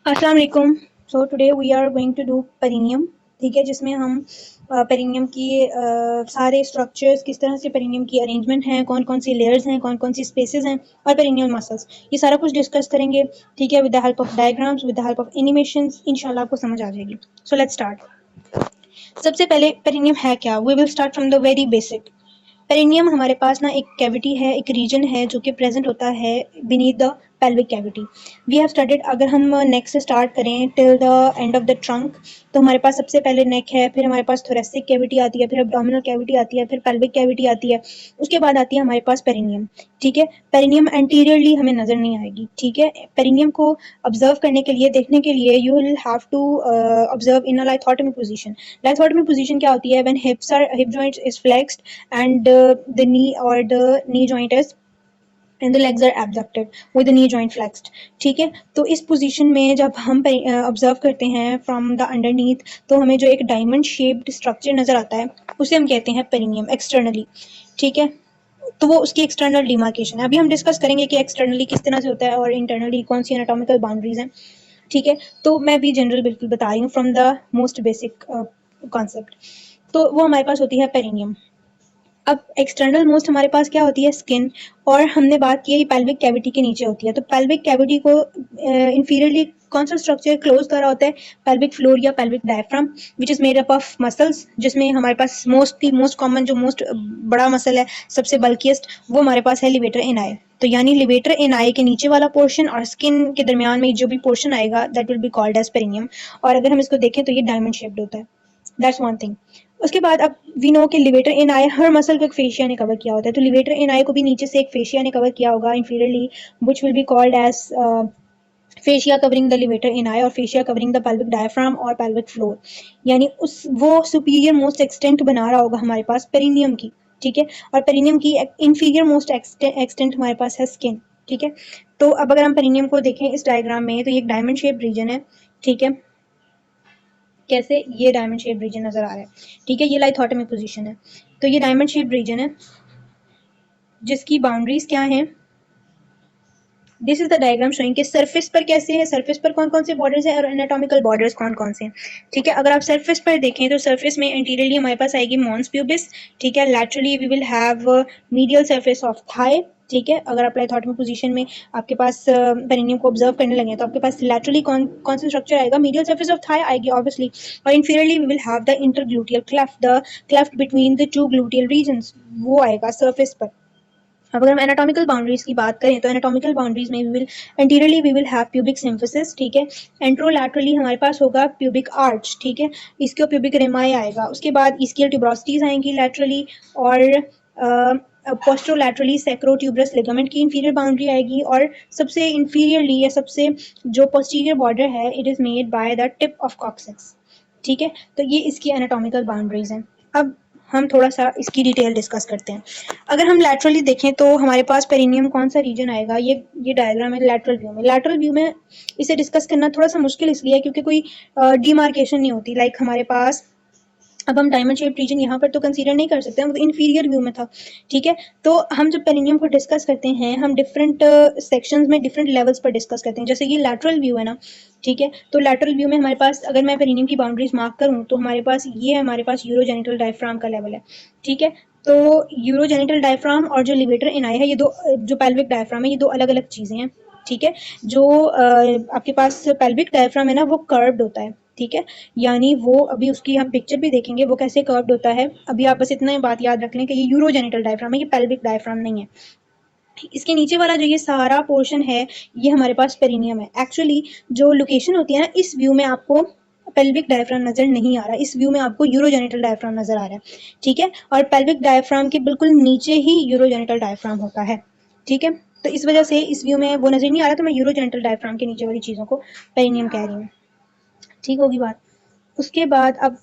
अस्सलाम वालेकुम। So today we are going to do perineum. ठीक है, जिसमें हम पेरिनियम की सारे स्ट्रक्चर्स, किस तरह से पेरिनियम की अरेंजमेंट है, कौन कौन सी लेयर्स हैं, कौन कौन सी स्पेसेस हैं और पेरिनियल मसल्स, ये सारा कुछ डिस्कस करेंगे। ठीक है, with the help of diagrams, with the help of animations, इंशाल्लाह आपको समझ आ जाएगी। So let's start. सबसे पहले पेरिनियम है क्या? We will start from the very basic. Perineum हमारे पास ना एक कैविटी है, एक रीजन है जो कि प्रेजेंट होता है beneath the pelvic cavity. We have started, अगर हम नेक से स्टार्ट करें till the end of the trunk, तो हमारे पास सबसे पहले नेक है, फिर हमारे पास थोरेसिक कैविटी आती है, फिर एब्डोमिनल कैविटी आती है, फिर पेल्विक कैविटी आती है, उसके बाद आती है हमारे पास पेरिनियम। ठीक है, पेरिनियम एंटीरियरली हमें नजर नहीं आएगी। ठीक है, पेरिनियम को ऑब्जर्व करने के लिए, देखने के लिए, you will have to observe in a lithotomy position. Lithotomy position क्या होती है? When hip joint is flexed and the knee or the knee joint is and the legs are abducted with the knee joint flexed। ठीक है, तो इस position में जब हम ऑब्जर्व करते हैं फ्रॉम द अंडरनीथ, तो हमें जो एक डायमंड शेप्ड स्ट्रक्चर नजर आता है उसे हम कहते हैं पेरिनियम एक्सटर्नली। ठीक है, तो वो उसकी एक्सटर्नल डिमार्केशन है। अभी हम डिस्कस करेंगे कि एक्सटर्नली किस तरह से होता है और इंटरनली कौन सी एनाटॉमिकल बाउंड्रीज हैं। ठीक है, तो मैं भी जनरल बिल्कुल बता रही हूँ from the most basic concept. तो वो हमारे पास होती है पेरिनियम। अब एक्सटर्नल मोस्ट हमारे पास क्या होती है? स्किन। और हमने बात की है पेल्विक कैविटी के नीचे होती है, तो पेल्विक कैविटी को इंफीरियरली कौन सा स्ट्रक्चर क्लोज कर रहा होता है? पेल्विक फ्लोर या pelvic diaphragm, which is made up of muscles, जिसमें हमारे पास मोस्ट कॉमन जो मोस्ट बड़ा मसल है, सबसे बल्किएस्ट, वो हमारे पास है लिवेटर इन आई। तो यानी लिवेटर इन आई के नीचे वाला पोर्शन और स्किन के दरमियान में जो भी पोर्शन आएगा that will be called as perineum. और अगर हम इसको देखें तो ये डायमंड शेप्ड होता है। That's one thing. उसके बाद अब वी नो कि लिवेटर इन आई हर मसल को एक फेशिया ने कवर किया होता है, तो लिवेटर इन आई को भी नीचे से एक फेशिया ने कवर किया होगा inferiorly, which will be called as fascia covering the levator ani और fascia covering the pelvic diaphragm और पेल्विक फ्लोर। यानी उस वो सुपीरियर मोस्ट एक्सटेंट बना रहा होगा हमारे पास पेरिनियम की। ठीक है, और पेरिनियम की इंफीरियर मोस्ट एक्सटेंट हमारे पास है स्किन। ठीक है, तो अब अगर हम पेरिनियम को देखें इस डायग्राम में, तो ये एक डायमंड शेप रीजन है। ठीक है, कैसे? ये डायमंड शेप रीजन नजर आ रहा है। ठीक है, ये लाइथोटमी पोजीशन है, तो ये डायमंड शेप रीजन है जिसकी बाउंड्रीज क्या हैं? This is the diagram showing कि सरफेस पर कैसे है, सरफेस पर कौन कौन से बॉर्डर्स हैं और एनाटॉमिकल बॉर्डर्स कौन कौन से हैं। ठीक है, अगर आप सरफेस पर देखें तो सरफेस में इंटीरियरली हमारे पास आएगी मॉन्स प्यूबिस। ठीक है, laterally we will have medial surface of thigh. ठीक है, अगर आप लाइथोटमी पोजीशन में आपके पास पेरिनियम को ऑब्जर्व करने लगे तो आपके पास लैटरली कौन कौन सा स्ट्रक्चर आएगा? मीडियल सरफेस ऑफ थाई आएगी ऑब्वियसली, और inferiorly we will have the intergluteal cleft, the cleft between the two gluteal regions, वो आएगा सरफेस पर। अब अगर हम एनाटॉमिकल बाउंड्रीज की बात करें तो एनाटॉमिकल बाउंड्रीज में anteriorly we will have pubic symphysis. ठीक है, एंट्रोलैटरली हमारे पास होगा प्यूबिक आर्च। ठीक है, इसको प्यूबिक रेमाई आएगा, उसके बाद इसकी ट्यूब्रोसिटीज आएंगी लैटरली, और पोस्टरोलैटरली सैक्रोट्यूबरस लिगामेंट की इंफीरियर बाउंड्री आएगी, और सबसे इंफीरियरली या सबसे जो पोस्टीरियर बॉर्डर है it is made by the tip of coccyx. ठीक है, तो ये इसकी एनाटॉमिकल बाउंड्रीज हैं। अब हम थोड़ा सा इसकी डिटेल डिस्कस करते हैं। अगर हम लैटरली देखें तो हमारे पास पेरिनियम कौन सा रीजन आएगा? ये डायग्राम है लैटरल व्यू में। लैटरल व्यू में इसे डिस्कस करना थोड़ा सा मुश्किल इसलिए है क्योंकि कोई डिमार्केशन नहीं होती। लाइक हमारे पास अब हम डायमंड शेप रीजन यहाँ पर तो कंसीडर नहीं कर सकते, हम तो इन्फीरियर व्यू में था। ठीक है, तो हम जब पेरिनियम को डिस्कस करते हैं हम डिफरेंट सेक्शंस में डिफरेंट लेवल्स पर डिस्कस करते हैं। जैसे ये लैटरल व्यू है ना, ठीक है, तो लैटरल व्यू में हमारे पास अगर मैं पेरिनियम की बाउंड्रीज मार्क करूँ तो हमारे पास ये हमारे पास यूरोजेनिटल डायफ्राम का लेवल है। ठीक है, तो यूरोजेनिटल डायफ्राम और जो लिवेटर इनाई है, ये दो, जो पेल्विक डायफ्राम है, ये दो अलग अलग चीजें हैं। ठीक है, जो आपके पास पेल्विक डायफ्राम है ना वो कर्व्ड होता है। ठीक है, यानी वो अभी उसकी हम पिक्चर भी देखेंगे वो कैसे कर्व्ड होता है। अभी आप बस इतना बात याद रख लें कि ये यूरोजेनिटल डायफ्राम है, ये पेल्विक डायफ्राम नहीं है। इसके नीचे वाला जो ये सारा पोर्शन है ये हमारे पास पेरिनियम है। एक्चुअली जो लोकेशन होती है ना, इस व्यू में आपको पेल्विक डायफ्राम नजर नहीं आ रहा, इस व्यू में आपको यूरोजेनिटल डायफ्राम नजर आ रहा है। ठीक है, और पेल्विक डायफ्राम के बिल्कुल नीचे ही यूरोजेनिटल डायफ्राम होता है। ठीक है, तो इस वजह से इस व्यू में वो नजर नहीं आ रहा, तो मैं यूरोजेनिटल डायफ्राम के नीचे वाली चीजों को पेरिनियम कह रही हूँ। ठीक होगी बात। उसके बाद अब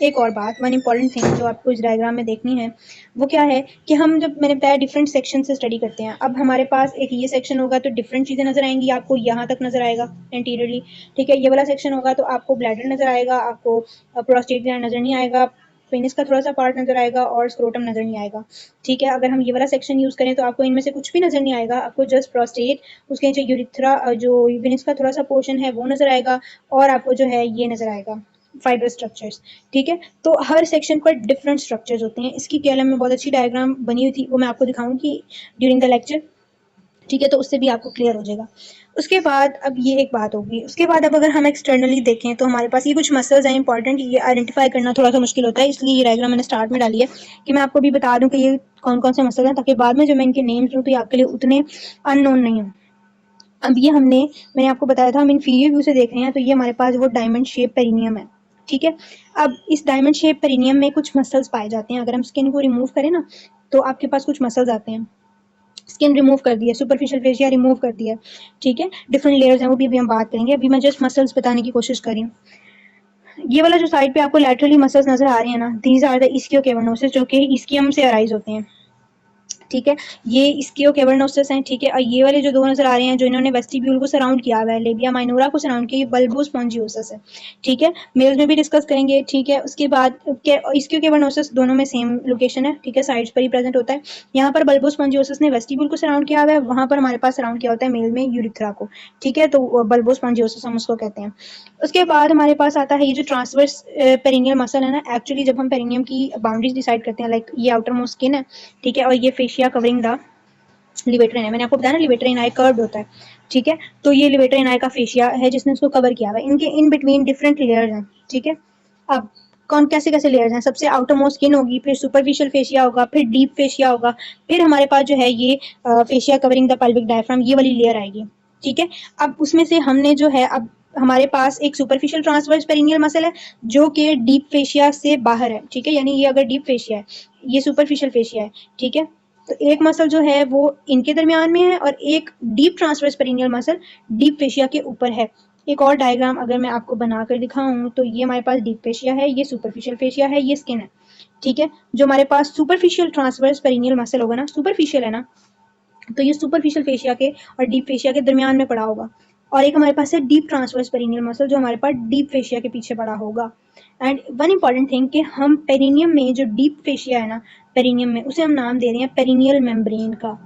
एक और बात, वन इम्पॉर्टेंट थिंग जो आपको इस डायग्राम में देखनी है वो क्या है कि हम जब मैंने बताया डिफरेंट सेक्शन से स्टडी करते हैं। अब हमारे पास एक ये सेक्शन होगा तो डिफरेंट चीज़ें नजर आएंगी आपको, यहाँ तक नजर आएगा एंटीरियरली। ठीक है, ये वाला सेक्शन होगा तो आपको ब्लैडर नजर आएगा, आपको प्रोस्टेट ग्लैंड नजर नहीं आएगा, पेनिस का थोड़ा सा पार्ट नजर आएगा और स्क्रोटम नजर नहीं आएगा। ठीक है, अगर हम ये वाला सेक्शन यूज करें तो आपको इनमें से कुछ भी नजर नहीं आएगा, आपको जस्ट प्रोस्टेट, उसके नीचे यूरिथ्रा, जो पेनिस का थोड़ा सा पोर्शन है वो नजर आएगा, और आपको जो है ये नजर आएगा फाइबर स्ट्रक्चर्स। ठीक है, तो हर सेक्शन पर डिफरेंट स्ट्रक्चर्स होते हैं। इसकी केएलएम में बहुत अच्छी डायग्राम बनी हुई थी, वो मैं आपको दिखाऊंगी ड्यूरिंग द लेक्चर। ठीक है, तो उससे भी आपको क्लियर हो जाएगा। उसके बाद अब ये एक बात होगी, उसके बाद अब अगर हम एक्सटर्नली देखें तो हमारे पास ये कुछ मसल्स हैं इंपॉर्टेंट, ये आइडेंटिफाई करना थोड़ा सा मुश्किल होता है, इसलिए ये डायग्राम मैंने स्टार्ट में डाली है कि मैं आपको भी बता दूं कि ये कौन कौन से मसल हैं, ताकि बाद में जो मैं इनके नेम्स दूं तो ये आपके लिए उतने अननोन नहीं हो। अब ये मैंने आपको बताया था हम इंफीरियर व्यू से देख रहे हैं, तो ये हमारे पास वो डायमंड शेप पेरिनियम है। ठीक है, अब इस डायमंड शेप पेरिनियम में कुछ मसल्स पाए जाते हैं। अगर हम स्किन को रिमूव करें ना तो आपके पास कुछ मसल्स आते हैं। स्किन रिमूव कर दिया, सुपरफिशियल फेशिया रिमूव कर दिया। ठीक है, डिफरेंट लेयर्स हैं, वो भी अभी हम बात करेंगे, अभी मैं जस्ट मसल्स बताने की कोशिश कर रही हूँ। ये वाला जो साइड पे आपको लैटरली मसल्स नजर आ रहे हैं ना, दीज आर द इस्कियो कैवर्नोसिस, जो कि इस्कियम से अराइज होते हैं। ठीक है, ये इस्कियो कैवर्नोसिस हैं। ठीक है, और ये वाले जो दो नजर आ रहे हैं जो इन्होंने वेस्टिब्यूल को सराउंड किया हुआ है, लेबिया माइनोरा को सराउंड किया, ये बल्बोस्पॉन्जियोसिस है। ठीक है, मेल्स में भी डिस्कस करेंगे। ठीक है, उसके बाद इस्कियो कैवर्नोसिस दोनों में सेम लोकेशन है। ठीक है, साइड्स पर ही प्रेजेंट होता है। यहाँ पर बल्बोस्पॉन्जियोसिस ने वेस्टिब्यूल को सराउंड किया हुआ है, वहां पर हमारे पास सराउंड किया होता है मेल में यूरिथ्रा को। ठीक है, तो बल्बोस्पॉन्जियोसिस हम उसको कहते हैं। उसके बाद हमारे पास आता है ये जो ट्रांसवर्स पेरिनियल मसल है ना, एक्चुअली जब हम पेरिनियम की बाउंड्रीज डिसाइड करते हैं, लाइक ये आउटर मोस्ट स्किन है। ठीक है, और ये फेशिया कवरिंग द लिवेटर एनाई, मैंने आपको बताया ना लिवेटर एनाई कर्व्ड होता है। ठीक है, तो ये लिवेटर एनाई का फेशिया है जिसने उसको कवर किया हुआ है। इनके इन बिटवीन डिफरेंट लेयर्स हैं। ठीक है, अब कौन कैसे कैसे लेयर्स हैं, सबसे आउटर मोस्ट स्किन होगी, फिर सुपरफिशियल फेशिया होगा, फिर डीप फेशिया होगा, फिर हमारे पास जो है ये fascia covering the pelvic diaphragm, ये वाली लेयर आएगी। ठीक है, अब उसमें से हमने जो है, अब हमारे पास एक सुपरफिशियल ट्रांसवर्स पेरिनियल मसल है जो कि डीप फेशिया से बाहर है। ठीक है, यानी ये अगर डीप फेशिया है, ये सुपरफिशियल फेशिया है। ठीक है, तो एक मसल जो है वो इनके दरमियान में है और एक deep transverse perineal muscle deep fascia के ऊपर है। एक और डायग्राम अगर मैं आपको बनाकर दिखाऊं तो ये हमारे पास डीप फेशिया है, ये सुपरफिशियल फेशिया है, ये स्किन है। ठीक है, जो हमारे पास सुपरफिशियल ट्रांसवर्स पेरिनियल मसल होगा ना, सुपरफिशियल है ना, तो ये सुपरफिशियल फेशिया के और डीप फेशिया के दरमियान में पड़ा होगा। और एक हमारे पास है डीप ट्रांसवर्स पेरिनियल मसल जो हमारे पास डीप फेशिया के पीछे पड़ा होगा। एंड वन इंपॉर्टेंट थिंग कि हम पेरिनियम में जो डीप फेशिया है ना, पेरिनियम में उसे हम नाम दे रहे हैं पेरिनियल मेम्ब्रेन का।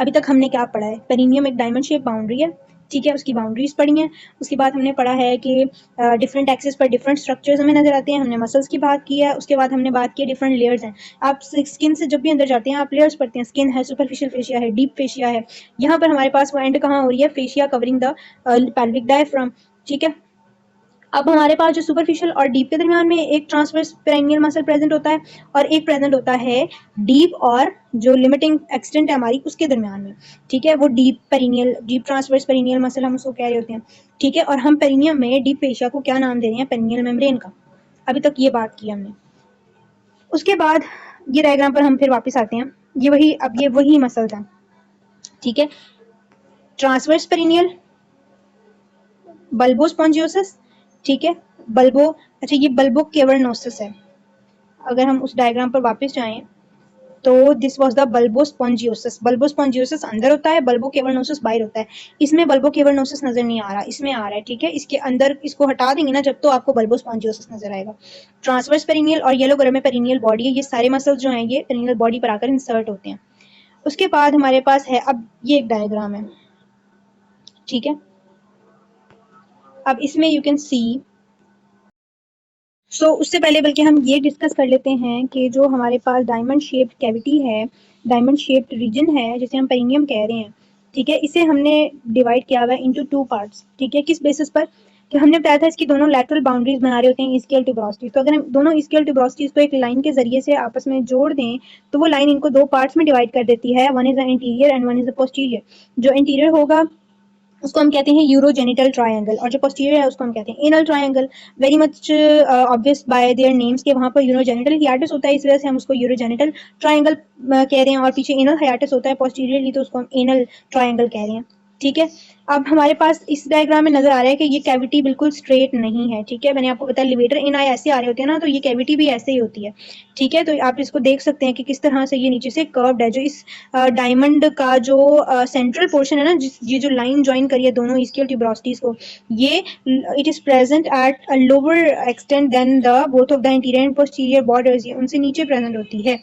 अभी तक हमने क्या पढ़ा है, पेरिनियम एक डायमंड शेप बाउंड्री है। ठीक है, उसकी बाउंड्रीज पढ़ी हैं। उसके बाद हमने पढ़ा है कि डिफरेंट एक्सेस पर डिफरेंट स्ट्रक्चर्स हमें नजर आते हैं, हमने मसल्स की बात की है। उसके बाद हमने बात की डिफरेंट लेयर्स हैं। आप स्किन से जब भी अंदर जाते हैं आप लेयर्स पढ़ते हैं, स्किन है, सुपरफिशियल फेशिया है, डीप फेशिया है। यहाँ पर हमारे पास वो एंड कहाँ हो रही है, fascia covering the pelvic diaphragm. ठीक है, अब हमारे पास जो सुपरफिशियल और डीप के दरमियान में एक ट्रांसवर्स पेरिनियल मसल प्रेजेंट होता है और एक प्रेजेंट होता है डीप और जो लिमिटिंग एक्सटेंट है हमारी उसके दरमियान में। ठीक है, वो डीप ट्रांसवर्स पेरिनियल मसल हम उसको कह रहे होते हैं। ठीक है, और हम पेरिनियम में डीप फेशिया को क्या नाम दे रहे हैं, पेरिनियल मेम्ब्रेन का। अभी तक ये बात की हमने। उसके बाद ये डायग्राम पर हम फिर वापस आते हैं, ये वही मसल्स हैं। ठीक है, ट्रांसवर्स पेरिनियल, बल्बोस्पॉन्जियोसिस। ठीक है, बल्बो अच्छा ये बल्बो केवर्नोसिस है। अगर हम उस डायग्राम पर वापस जाएं तो दिस वाज द बल्बोस्पॉन्जियोसिस। बल्बोस्पॉन्जियोसिस अंदर होता है, बल्बो केवर्नोसिस बाहर होता है। इसमें बल्बो केवर्नोसिस नजर नहीं आ रहा, इसमें आ रहा है। ठीक है, इसके अंदर इसको हटा देंगे ना जब, तो आपको बल्बोस्पॉन्जियोसिस नजर आएगा। ट्रांसवर्स पेरिनियल और येलो कलर में पेरिनियल बॉडी है, ये सारे मसल्स जो हैं ये पेरिनियल बॉडी पर आकर इंसर्ट होते हैं। उसके बाद हमारे पास है, अब ये एक डायग्राम है। ठीक है, अब इसमें यू कैन सी, उससे पहले बल्कि हम ये डिस्कस कर लेते हैं कि जो हमारे पास डायमंड शेप्ड कैविटी है, डायमंड शेप्ड रीजन है जिसे हम पेरिनियम कह रहे हैं। ठीक है, इसे हमने डिवाइड किया हुआ है इनटू टू पार्ट्स। ठीक है, किस बेसिस पर, कि हमने बताया था इसकी दोनों लैटरल बाउंड्रीज बना रहे होते हैं इसकियल ट्यूबरोसिटीज। तो अगर हम दोनों इसकियल ट्यूबरोसिटीज को एक लाइन के जरिए से आपस में जोड़ दें तो वो लाइन इनको दो पार्ट्स में डिवाइड कर देती है, one is the interior and one is the posterior. जो इंटीरियर होगा उसको हम कहते हैं यूरोजेनिटल ट्रायंगल और जो पोस्टीरियर है उसको हम कहते हैं anal triangle. Very much obvious bye their names के वहां पर यूरोजेनिटल हियाटस होता है, इस वजह से हम उसको यूरोजेनिटल ट्रायंगल कह रहे हैं, और पीछे एनल हियाटस होता है पोस्टीरियरली तो उसको हम एनल ट्रायंगल कह रहे हैं। ठीक है। अब हमारे पास इस डायग्राम में नजर आ रहा है कि ये कैविटी बिल्कुल स्ट्रेट नहीं है। ठीक है, मैंने आपको बताया लिवेटर इन आई ऐसे आ रहे होते हैं ना, तो ये कैविटी भी ऐसे ही होती है। ठीक है, तो आप इसको देख सकते हैं कि किस तरह से ये नीचे से कर्व्ड है। जो इस डायमंड का जो सेंट्रल पोर्शन है ना, ये जो लाइन ज्वाइन करी है दोनों इसकी ट्यूबरोसिटीज को, ये it is present at a lower extent than the both of the interior and posterior borders, ये उनसे नीचे प्रेजेंट होती है।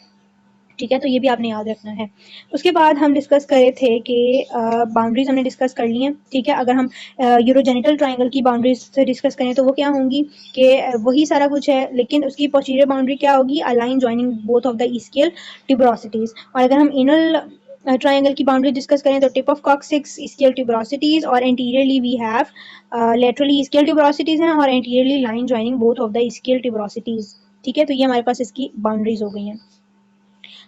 ठीक है, तो ये भी आपने याद रखना है। उसके बाद हम डिस्कस करे थे कि बाउंड्रीज हमने डिस्कस कर ली हैं। ठीक है, अगर हम यूरोजेनिटल ट्राइंगल की बाउंड्रीज से डिस्कस करें तो वो क्या होंगी कि वही सारा कुछ है, लेकिन उसकी पोस्टीरियर बाउंड्री क्या होगी, a line joining both of the ischial tuberosities। और अगर हम एनल ट्राइंगल की बाउंड्री डिस्कस करें तो tip of coccyx ischial tuberosities, और anteriorly we have laterally ischial tuberosities हैं, और anteriorly line joining both of the ischial tuberosities। ठीक है, तो ये हमारे पास इसकी बाउंड्रीज हो गई हैं।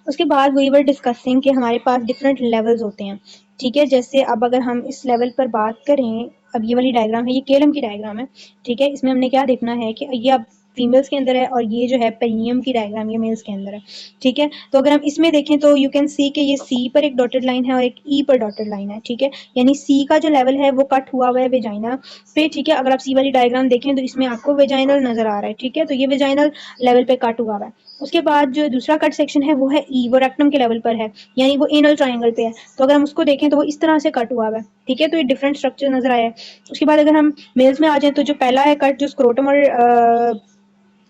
उसके बाद वी वर डिस्कसिंग कि हमारे पास डिफरेंट लेवल्स होते हैं। ठीक है, जैसे अब अगर हम इस लेवल पर बात करें, अब ये वाली डायग्राम है, ये केलम की डायग्राम है। ठीक है, इसमें हमने क्या देखना है कि ये अब फीमेल्स के अंदर है, और ये जो है पेरिनियम की डायग्राम ये मेल्स के अंदर है। ठीक है, तो अगर हम इसमें देखें तो यू कैन सी कि ये सी पर एक डॉटेड लाइन है और एक ई पर डॉटेड लाइन है। ठीक है, यानी सी का जो लेवल है वो कट हुआ हुआ है वेजाइना पे। ठीक है, अगर आप सी वाली डायग्राम देखें तो इसमें आपको वेजाइनल नजर आ रहा है। ठीक है, तो ये वेजाइनल लेवल पे कट हुआ हुआ है। उसके बाद जो दूसरा कट सेक्शन है वो है ई, वो रेक्टम के लेवल पर है, यानी वो एनल ट्राइंगल पे है। तो अगर हम उसको देखें तो वो इस तरह से कट हुआ है। ठीक है, तो ये डिफरेंट स्ट्रक्चर नजर आया है। उसके बाद अगर हम मेल्स में आ जाए तो जो पहला है कट जो स्क्रोटम और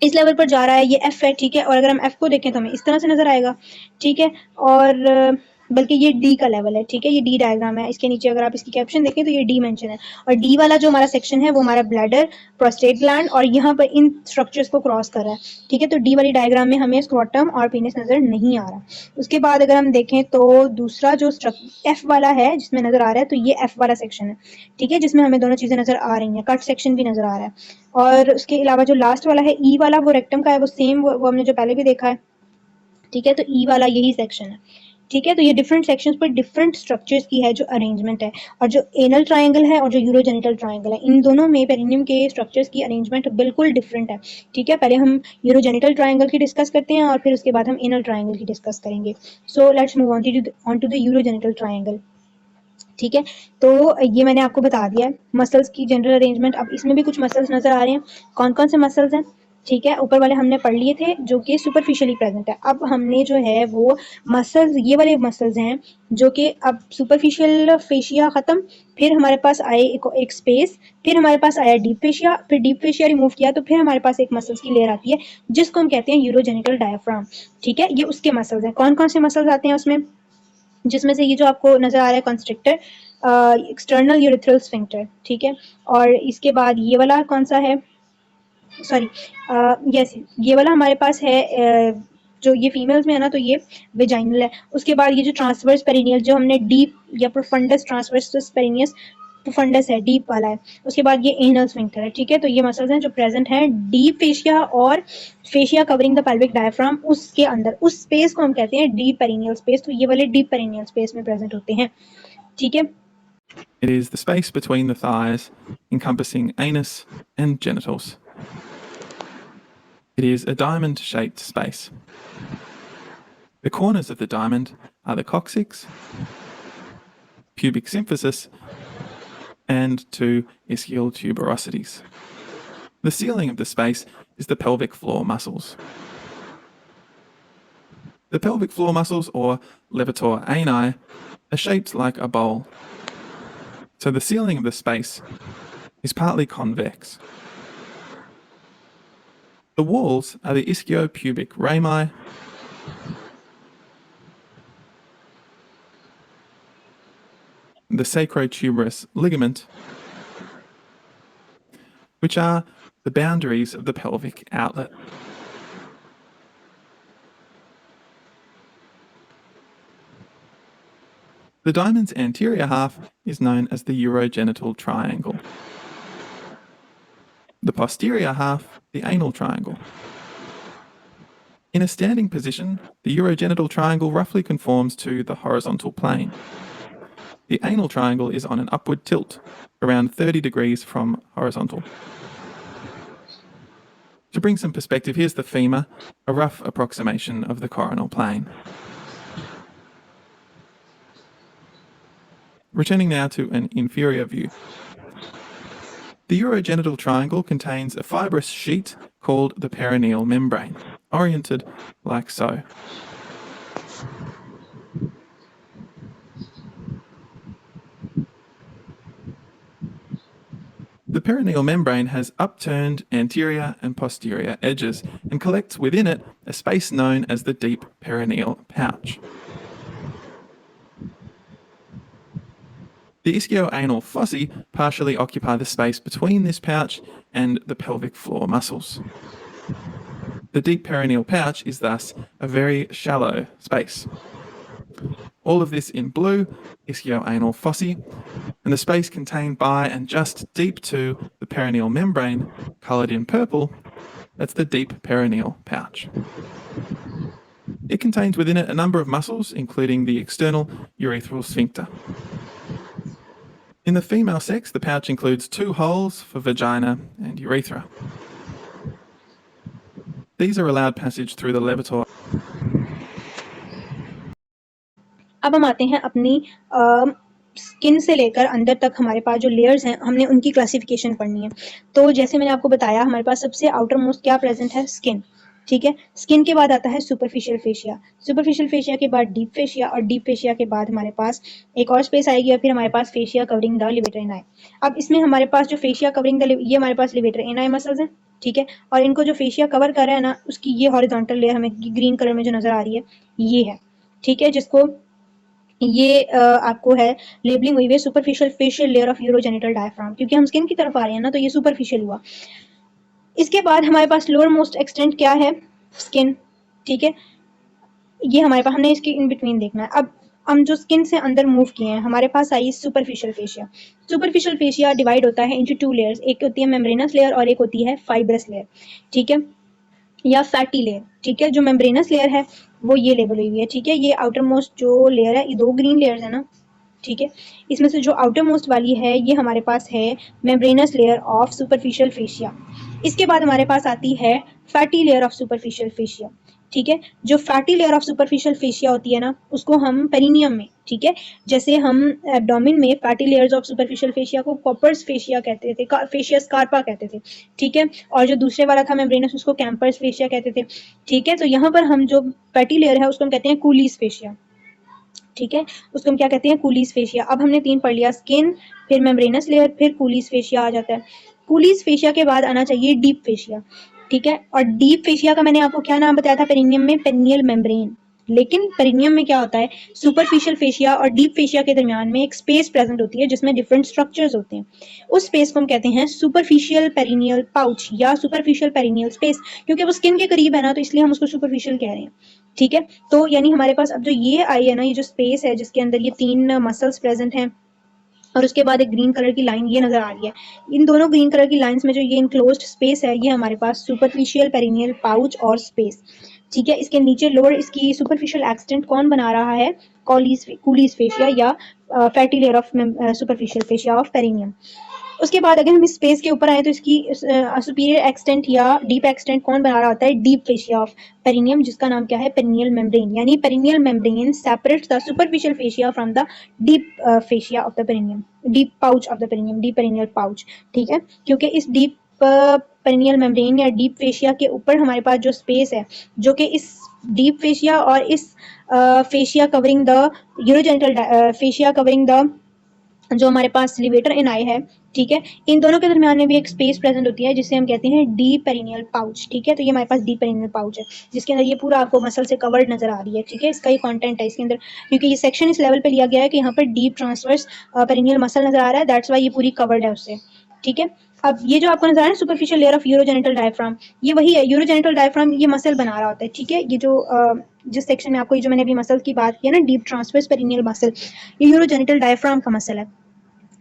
इस लेवल पर जा रहा है, ये एफ है। ठीक है, और अगर हम एफ को देखें तो हमें इस तरह से नजर आएगा। ठीक है, और बल्कि ये डी का लेवल है। ठीक है, ये डी डायग्राम है, इसके नीचे अगर आप इसकी कैप्शन देखें तो ये डी मेंशन है। और डी वाला जो हमारा सेक्शन है वो हमारा ब्लैडर, प्रोस्टेट ग्लैंड, और यहाँ पर इन स्ट्रक्चर्स को क्रॉस कर रहा है। ठीक है, तो डी वाली डायग्राम में हमें स्क्रोटम और पेनिस नजर नहीं आ रहा। उसके बाद अगर हम देखें तो दूसरा जो एफ वाला है जिसमें नजर आ रहा है, तो ये एफ वाला सेक्शन है। ठीक है, जिसमें हमें दोनों चीजें नजर आ रही हैं, कट सेक्शन भी नजर आ रहा है। और उसके अलावा जो लास्ट वाला है ई वाला, वो रेक्टम का है, वो सेम वो हमने जो पहले भी देखा है। ठीक है, तो ई वाला यही सेक्शन है। ठीक है, तो ये डिफरेंट सेक्शंस पर डिफरेंट स्ट्रक्चर्स की है जो अरेंजमेंट है। और जो एनल ट्राइंगल है और जो यूरोजेनिटल ट्राइंगल है, इन दोनों में पेरिनियम के स्ट्रक्चर्स की अरेंजमेंट बिल्कुल डिफरेंट है। ठीक है, पहले हम यूरोजेनिटल ट्राइंगल की डिस्कस करते हैं और फिर उसके बाद हम एनल ट्राइंगल की डिस्कस करेंगे। So let's move on to the urogenital triangle. ठीक है, तो ये मैंने आपको बता दिया है मसल्स की जनरल अरेंजमेंट। अब इसमें भी कुछ मसल्स नजर आ रहे हैं। कौन कौन से मसल्स हैं? ठीक है, ऊपर वाले हमने पढ़ लिए थे जो कि सुपरफिशियली प्रेजेंट है। अब हमने जो है वो मसल्स, ये वाले मसल्स हैं जो कि अब सुपरफिशियल फेशिया खत्म, फिर हमारे पास आए एक स्पेस, फिर हमारे पास आया डीप फेशिया, फिर डीप फेशिया रिमूव किया तो फिर हमारे पास एक मसल्स की लेयर आती है जिसको हम कहते हैं यूरोजेनिटल डायफ्राम। ठीक है, ये उसके मसल्स हैं। कौन कौन से मसल्स आते हैं उसमें? जिसमें से ये जो आपको नजर आ रहा है कंस्ट्रिक्टर, एक्सटर्नल यूरिथ्रल स्फिंक्टर। ठीक है, और इसके बाद ये वाला कौन सा है? सॉरी, यस, ये वाला हमारे पास है जो ये फीमेल्स में है ना, तो ये वेजाइनल है। उसके बाद ये जो ट्रांसवर्स पेरिनियल, जो हमने डीप या प्रोफंडस ट्रांसवर्स पेरिनियस प्रोफंडस है, डीप वाला है। उसके बाद ये एनल स्फिंक्टर है। ठीक है, तो ये मसल्स हैं जो प्रेजेंट हैं डीप फेशिया और fascia covering the pelvic diaphragm, उसके अंदर उस स्पेस को हम कहते हैं डीप पेरिनियल स्पेस। तो ये वाले डीप पेरिनियल स्पेस में प्रेजेंट होते हैं। ठीक है, It is the space between the thighs, encompassing anus and genitals. It is a diamond-shaped space. The corners of the diamond are the coccyx, pubic symphysis, and two ischial tuberosities. The ceiling of the space is the pelvic floor muscles. The pelvic floor muscles, or levator ani, are shaped like a bowl. So the ceiling of the space is partly convex. The walls are the ischiopubic rami, the sacrotuberous ligament, which are the boundaries of the pelvic outlet. The diamond's anterior half is known as the urogenital triangle. The posterior half, the anal triangle. In a standing position, the urogenital triangle roughly conforms to the horizontal plane. The anal triangle is on an upward tilt, around 30 degrees from horizontal. To bring some perspective, here's the femur, a rough approximation of the coronal plane. Returning now to an inferior view. The urogenital triangle contains a fibrous sheet called the perineal membrane, oriented like so. The perineal membrane has upturned anterior and posterior edges and collects within it a space known as the deep perineal pouch. The ischioanal fossae partially occupy the space between this pouch and the pelvic floor muscles. The deep perineal pouch is thus a very shallow space. All of this in blue, ischioanal fossae, and the space contained by and just deep to the perineal membrane, coloured in purple, that's the deep perineal pouch. It contains within it a number of muscles, including the external urethral sphincter. In the female sex, the pouch includes 2 holes for vagina and urethra. These are allowed passage through the levator. अब हम आते हैं अपनी skin से लेकर अंदर तक हमारे पास जो लेयर्स हैं हमने उनकी क्लासिफिकेशन पढ़नी है। तो जैसे मैंने आपको बताया हमारे पास सबसे आउटर मोस्ट क्या प्रेजेंट है, स्किन। ठीक है, स्किन के बाद आता है सुपरफिशियल फेशिया, सुपरफिशियल फेशिया के बाद डीप फेशिया, और डीप फेशिया के बाद हमारे पास एक और स्पेस आएगी और फिर हमारे पास फेशिया कवरिंग द लिवेटर एनाई। अब इसमें हमारे पास जो फेशिया कवरिंग द ये हमारे पास लिवेटर एनाई मसल्स हैं। ठीक है, और इनको जो फेशिया कवर कर रहा है ना उसकी ये हॉरिजॉन्टल लेयर हमें ग्रीन कलर में जो नजर आ रही है ये है। ठीक है, जिसको ये आपको है लेबलिंग हुई है superficial facial layer of urogenital diaphragm, क्योंकि हम स्किन की तरफ आ रहे हैं ना तो ये सुपरफिशियल हुआ। इसके बाद हमारे पास लोअर मोस्ट एक्सटेंट क्या है, स्किन। ठीक है, ये हमारे पास हमने इसके इन बिटवीन देखना है। अब हम जो स्किन से अंदर मूव किए हैं हमारे पास आई superficial fascia. Superficial fascia divide होता है इनटू 2 लेयर्स, एक होती है मेम्ब्रेनस लेयर और एक होती है फाइब्रस लेयर। ठीक है, या फैटी लेयर। ठीक है, जो मेम्ब्रेनस लेयर है वो ये लेबल हुई है। ठीक है, ये आउटर मोस्ट जो लेयर है, ये 2 ग्रीन लेयर्स है ना। ठीक है, इसमें से जो आउटर मोस्ट वाली है ये हमारे पास है membranes layer of superficial fascia. इसके बाद हमारे पास आती है fatty layer of superficial fascia. ठीक है, जो fatty layer of superficial fascia होती है ना उसको हम पेरिनियम में, ठीक है, जैसे हम एब्डोमेन में fatty layers of superficial fascia को कॉपर्स फेशिया कहते थे, फेशिया स्कार्पा कहते थे। ठीक है, और जो दूसरे वाला था मेम्ब्रेनस उसको कैंपर्स फेशिया कहते थे। ठीक है, तो यहाँ पर हम जो फैटी लेयर है उसको हम कहते हैं कूलीज फेशिया। ठीक है, उसको हम क्या कहते हैं, कूलीज फेशिया। अब हमने 3 पढ़ लिया, स्किन, फिर मेम्ब्रेनस लेयर, फिर कूलीज फेशिया आ जाता है। कूलीज फेशिया के बाद आना चाहिए डीप फेशिया। ठीक है, और डीप फेशिया का मैंने आपको क्या नाम बताया था पेरिनियम में, पेरिनियल मेम्ब्रेन। लेकिन पेरिनियम में क्या होता है, सुपरफिशियल फेशिया और डीप फेशिया के दरमियान में एक स्पेस प्रेजेंट होती है जिसमें डिफरेंट स्ट्रक्चर्स होते हैं। उस स्पेस को हम कहते हैं सुपरफिशियल पेरिनियल पाउच या सुपरफिशियल पेरिनियल स्पेस, क्योंकि वो स्किन के करीब है ना तो इसलिए हम उसको सुपरफिशियल कह रहे हैं। ठीक है, तो यानी हमारे पास अब जो ये आई है ना, ये जो स्पेस है जिसके अंदर ये 3 मसल्स प्रेजेंट हैं और उसके बाद एक ग्रीन कलर की लाइन ये नजर आ रही है, इन दोनों ग्रीन कलर की लाइंस में जो ये इनक्लोज्ड स्पेस है ये हमारे पास सुपरफिशियल पेरिनियल पाउच और स्पेस। ठीक है, इसके नीचे लोअर इसकी सुपरफिशियल एक्सटेंट कौन बना रहा है, कूलीज फेशिया या fatty layer of superficial fascia of perineum. उसके बाद अगर हम इस स्पेस के ऊपर आए तो इसकी सुपीरियर एक्सटेंट या डीप एक्सटेंट कौन बना रहा होता है, डीप फेशिया ऑफ पेरिनियम, जिसका नाम क्या है, पेरिनियल मेम्ब्रेन। यानी perineal membrane separates the superficial fascia from the deep fascia of the perineum, deep pouch of the perineum, deep perineal pouch. ठीक है, क्योंकि इस डीप पेरिनियल मेम्ब्रेन या डीप फेशिया के ऊपर हमारे पास जो स्पेस है जो कि इस डीप फेशिया और इस fascia covering the urogenital fascia covering the जो हमारे पास लिवेटर एनाई है, ठीक है, इन दोनों के दरमियान में भी एक स्पेस प्रेजेंट होती है जिसे हम कहते हैं डीप पेरिनियल पाउच। ठीक है, तो ये हमारे पास डीप पेरिनियल पाउच है जिसके अंदर ये पूरा आपको मसल से कवर्ड नजर आ रही है। ठीक है, इसका ही कंटेंट है इसके अंदर, क्योंकि ये सेक्शन इस लेवल पे लिया गया है कि यहाँ पर डीप ट्रांसवर्स पेरिनियल मसल नजर आ रहा है, दैट्स वाई ये पूरी कवर्ड है उससे। ठीक है, अब ये जो आपको नजर आ रहा है superficial layer of urogenital diaphragm, ये वही है, यूरोजेनिटल डायफ्राम ये मसल बना रहा होता है। ठीक है, ये जो जिस सेक्शन में आपको ये जो मैंने अभी मसल की बात की है ना, डीप ट्रांसवर्स पेरिनियल मसल, ये यूरोजेनिटल डायफ्राम का मसल है।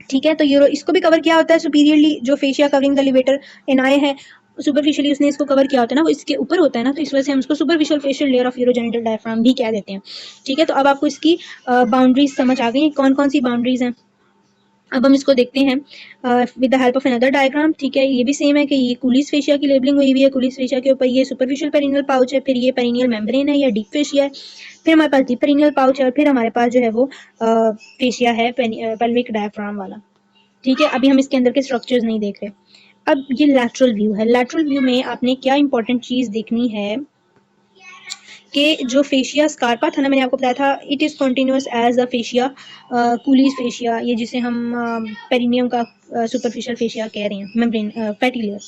ठीक है, तो यूरो इसको भी कवर किया होता है सुपीरियरली, जो फेशिया कवरिंग द लिवेटर एनाई है सुपरफिशियली उसने इसको कवर किया होता है ना, वो इसके ऊपर होता है ना, तो इस वजह से हम इसको superficial facial layer of urogenital diaphragm भी कह देते हैं। ठीक है, तो अब आपको इसकी बाउंड्रीज समझ आ गई, कौन कौन सी बाउंड्रीज हैं। अब हम इसको देखते हैं with the help of another diagram. ठीक है, ये भी सेम है कि ये कूलीज फेशिया की लेबलिंग हुई हुई है। कूलीज फेशिया के ऊपर ये सुपरफिशियल पेरिनियल पाउच है, फिर ये पेरिनियल मेम्ब्रेन है या डीप फेशिया है, फिर हमारे पास डीप पेरिनियल पाउच है, और फिर हमारे पास जो है वो फेशिया है पेल्विक डायफ्राम वाला। ठीक है, अभी हम इसके अंदर के स्ट्रक्चर्स नहीं देख रहे। अब ये लैटरल व्यू है। लैटरल व्यू में आपने क्या इंपॉर्टेंट चीज देखनी है कि जो फेशिया स्कारपा था ना, मैंने आपको बताया था it is continuous as the fascia Colles fascia, ये जिसे हम पेरिनियम का सुपरफिशियल फेशिया कह रहे हैं, मेम्ब्रेन फैटी लेयर,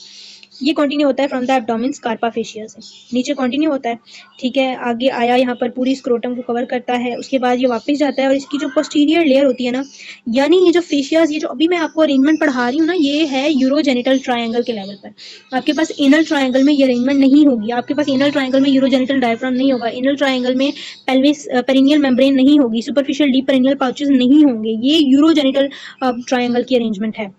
ये कंटिन्यू होता है फ्रॉम द एब्डोमेन स्कारपा फेशिया से नीचे कंटिन्यू होता है। ठीक है, आगे आया यहाँ पर पूरी स्क्रोटम को कवर करता है, उसके बाद ये वापस जाता है और इसकी जो पोस्टीरियर लेयर होती है ना, यानी ये जो फेशियाज, ये जो अभी मैं आपको अरेंजमेंट पढ़ा रही हूँ ना, ये है यूरोजेनिटल ट्रायंगल के लेवल पर। आपके पास एनल ट्रायंगल में ये अरेंजमेंट नहीं होगी, आपके पास एनल ट्रायंगल में यूरोजेनिटल डायफ्राम नहीं होगा, एनल ट्रायंगल में पेल्विस पेरिनियल मेम्ब्रेन नहीं होगी, सुपरफिशियल डीप पेरिनियल पाउचेस नहीं होंगे, ये यूरोजेनिटल ट्रायंगल की अरेंजमेंट है।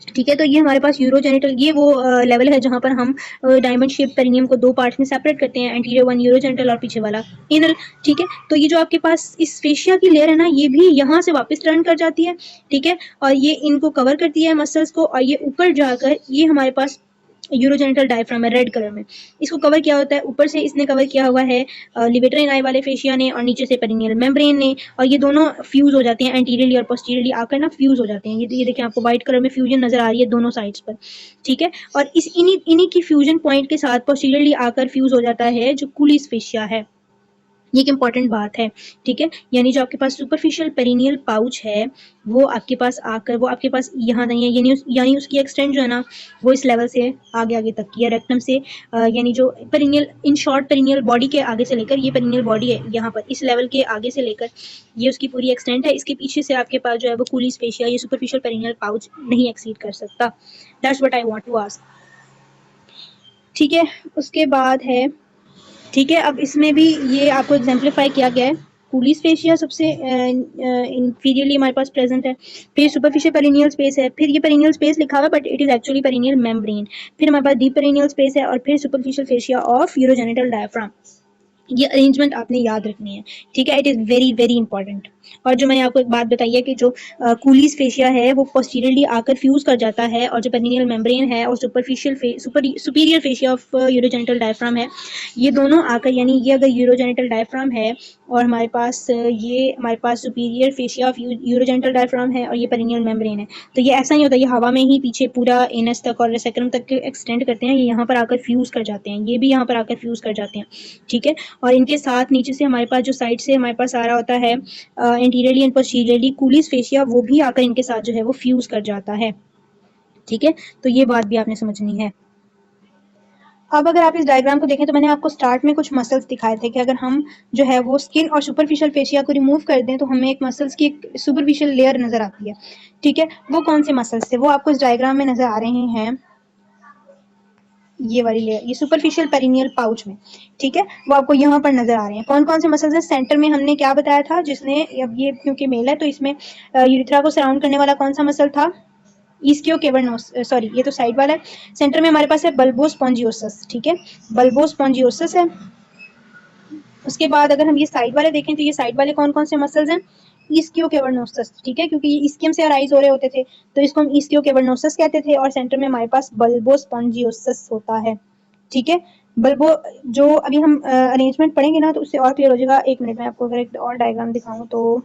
ठीक है, तो ये हमारे पास यूरोजेनिटल, ये वो लेवल है जहां पर हम डायमंड शेप पेरिनियम को दो पार्ट्स में सेपरेट करते हैं, एंटीरियर वन यूरोजेनिटल और पीछे वाला एनल। ठीक है, तो ये जो आपके पास इस फेशिया की लेयर है ना, ये भी यहाँ से वापस टर्न कर जाती है। ठीक है, और ये इनको कवर करती है मसल्स को, और ये ऊपर जाकर ये हमारे पास यूरोजेनिटल डायफ्राम है रेड कलर में, इसको कवर किया होता है। ऊपर से इसने कवर किया हुआ है लिवेटर एनाई वाले फेशिया ने, और नीचे से पेरिनियल मेम्ब्रेन ने, और ये दोनों फ्यूज हो जाते हैं एंटीरियरली और पोस्टीरियरली आकर ना फ्यूज हो जाते हैं। ये देखिए आपको व्हाइट कलर में फ्यूजन नजर आ रही है दोनों साइड्स पर। ठीक है, और इस इन्हीं की फ्यूजन पॉइंट के साथ पोस्टीरियरली आकर फ्यूज हो जाता है जो कूलीज फेशिया है। ये एक इंपॉर्टेंट बात है। ठीक है, यानी जो आपके पास सुपरफिशियल पेरिनियल पाउच है वो आपके पास आकर वो आपके पास यहाँ नहीं है, यानी उसकी एक्सटेंड जो है ना वो इस लेवल से आगे आगे तक की है, रेक्टम से यानी जो perineal, in short perineal body के आगे से लेकर, ये पेरिनियल बॉडी है यहाँ पर इस लेवल के आगे से लेकर ये उसकी पूरी एक्सटेंट है। इसके पीछे से आपके पास जो है वो कूलीज फेशिया, ये सुपरफिशियल पेरिनियल पाउच नहीं एक्सीड कर सकता। That's what I want to ask. ठीक है, उसके बाद है, ठीक है, अब इसमें भी ये आपको एग्जाम्पलीफाई किया गया है। कूलीज फेशिया सबसे इंफीरियरली हमारे पास प्रेजेंट है, फिर सुपरफिशियल पेरिनियल स्पेस है, फिर ये पेरिनियल स्पेस लिखा हुआ है but it is actually perineal membrane, फिर हमारे पास डीप पेरिनियल स्पेस है, और फिर superficial fascia of urogenital diaphragm. ये अरेंजमेंट आपने याद रखनी है। ठीक है, it is very very important. और जो मैंने आपको एक बात बताई है कि जो कूलीज फेशिया है वो पोस्टीरियरली आकर फ्यूज कर जाता है, और जो पेरिनियल मेम्ब्रेन है और superior fascia of urogenital diaphragm है, ये दोनों आकर, यानी ये अगर यूरोजेनिटल डायफ्राम है और हमारे पास superior fascia of urogenital diaphragm है और ये पेरिनियल मेम्ब्रेन है, तो ये ऐसा नहीं होता, ये हवा में ही पीछे पूरा एनस तक और सेक्रम तक एक्सटेंड करते हैं, ये यहाँ पर आकर फ्यूज कर जाते हैं, ये भी यहाँ पर आकर फ्यूज कर जाते हैं। ठीक है, और इनके साथ नीचे से हमारे पास जो साइड से हमारे पास आ रहा होता है anteriorly and posteriorly Coolidge fascia, वो भी आकर इनके साथ जो है वो फ्यूज कर जाता है। ठीक है, तो ये बात भी आपने समझनी है। अब अगर आप इस डायग्राम को देखें तो मैंने आपको स्टार्ट में कुछ मसल्स दिखाए थे कि अगर हम जो है वो स्किन और सुपरफिशियल फेशिया को रिमूव कर दें तो हमें एक मसल्स की एक सुपरफिशियल लेयर नजर आती है। ठीक है, वो कौन से मसल्स थे वो आपको इस डायग्राम में नजर आ रहे हैं, ये वाली लेयर, ये सुपरफिशियल पेरिनियल पाउच में। ठीक है, वो आपको यहाँ पर नजर आ रहे हैं। कौन कौन से मसल्स हैं? सेंटर में हमने क्या बताया था, जिसने, अब ये क्योंकि मेल है तो इसमें यूरिथ्रा को सराउंड करने वाला कौन सा मसल था? इस्कियो केवर्नोस, सॉरी ये तो साइड वाला है। सेंटर में हमारे पास है बल्बो स्पॉन्जियोसस। ठीक है, बल्बो स्पॉन्जियोसस है। उसके बाद अगर हम ये साइड वाले देखें तो ये साइड वाले कौन कौन से मसल्स हैं? इस्कियो केवर्नोसस। ठीक है, क्योंकि ये इस्कियम से अराइज हो रहे होते थे तो इसको हम इस्कियो केवर्नोसस कहते थे, और सेंटर में हमारे पास बल्बो स्पॉन्जियोसस होता है। ठीक है, बल्बो, जो अभी हम अरेंजमेंट पढ़ेंगे ना तो उससे और क्लियर हो जाएगा। एक मिनट में आपको अगर एक और डायग्राम दिखाऊं तो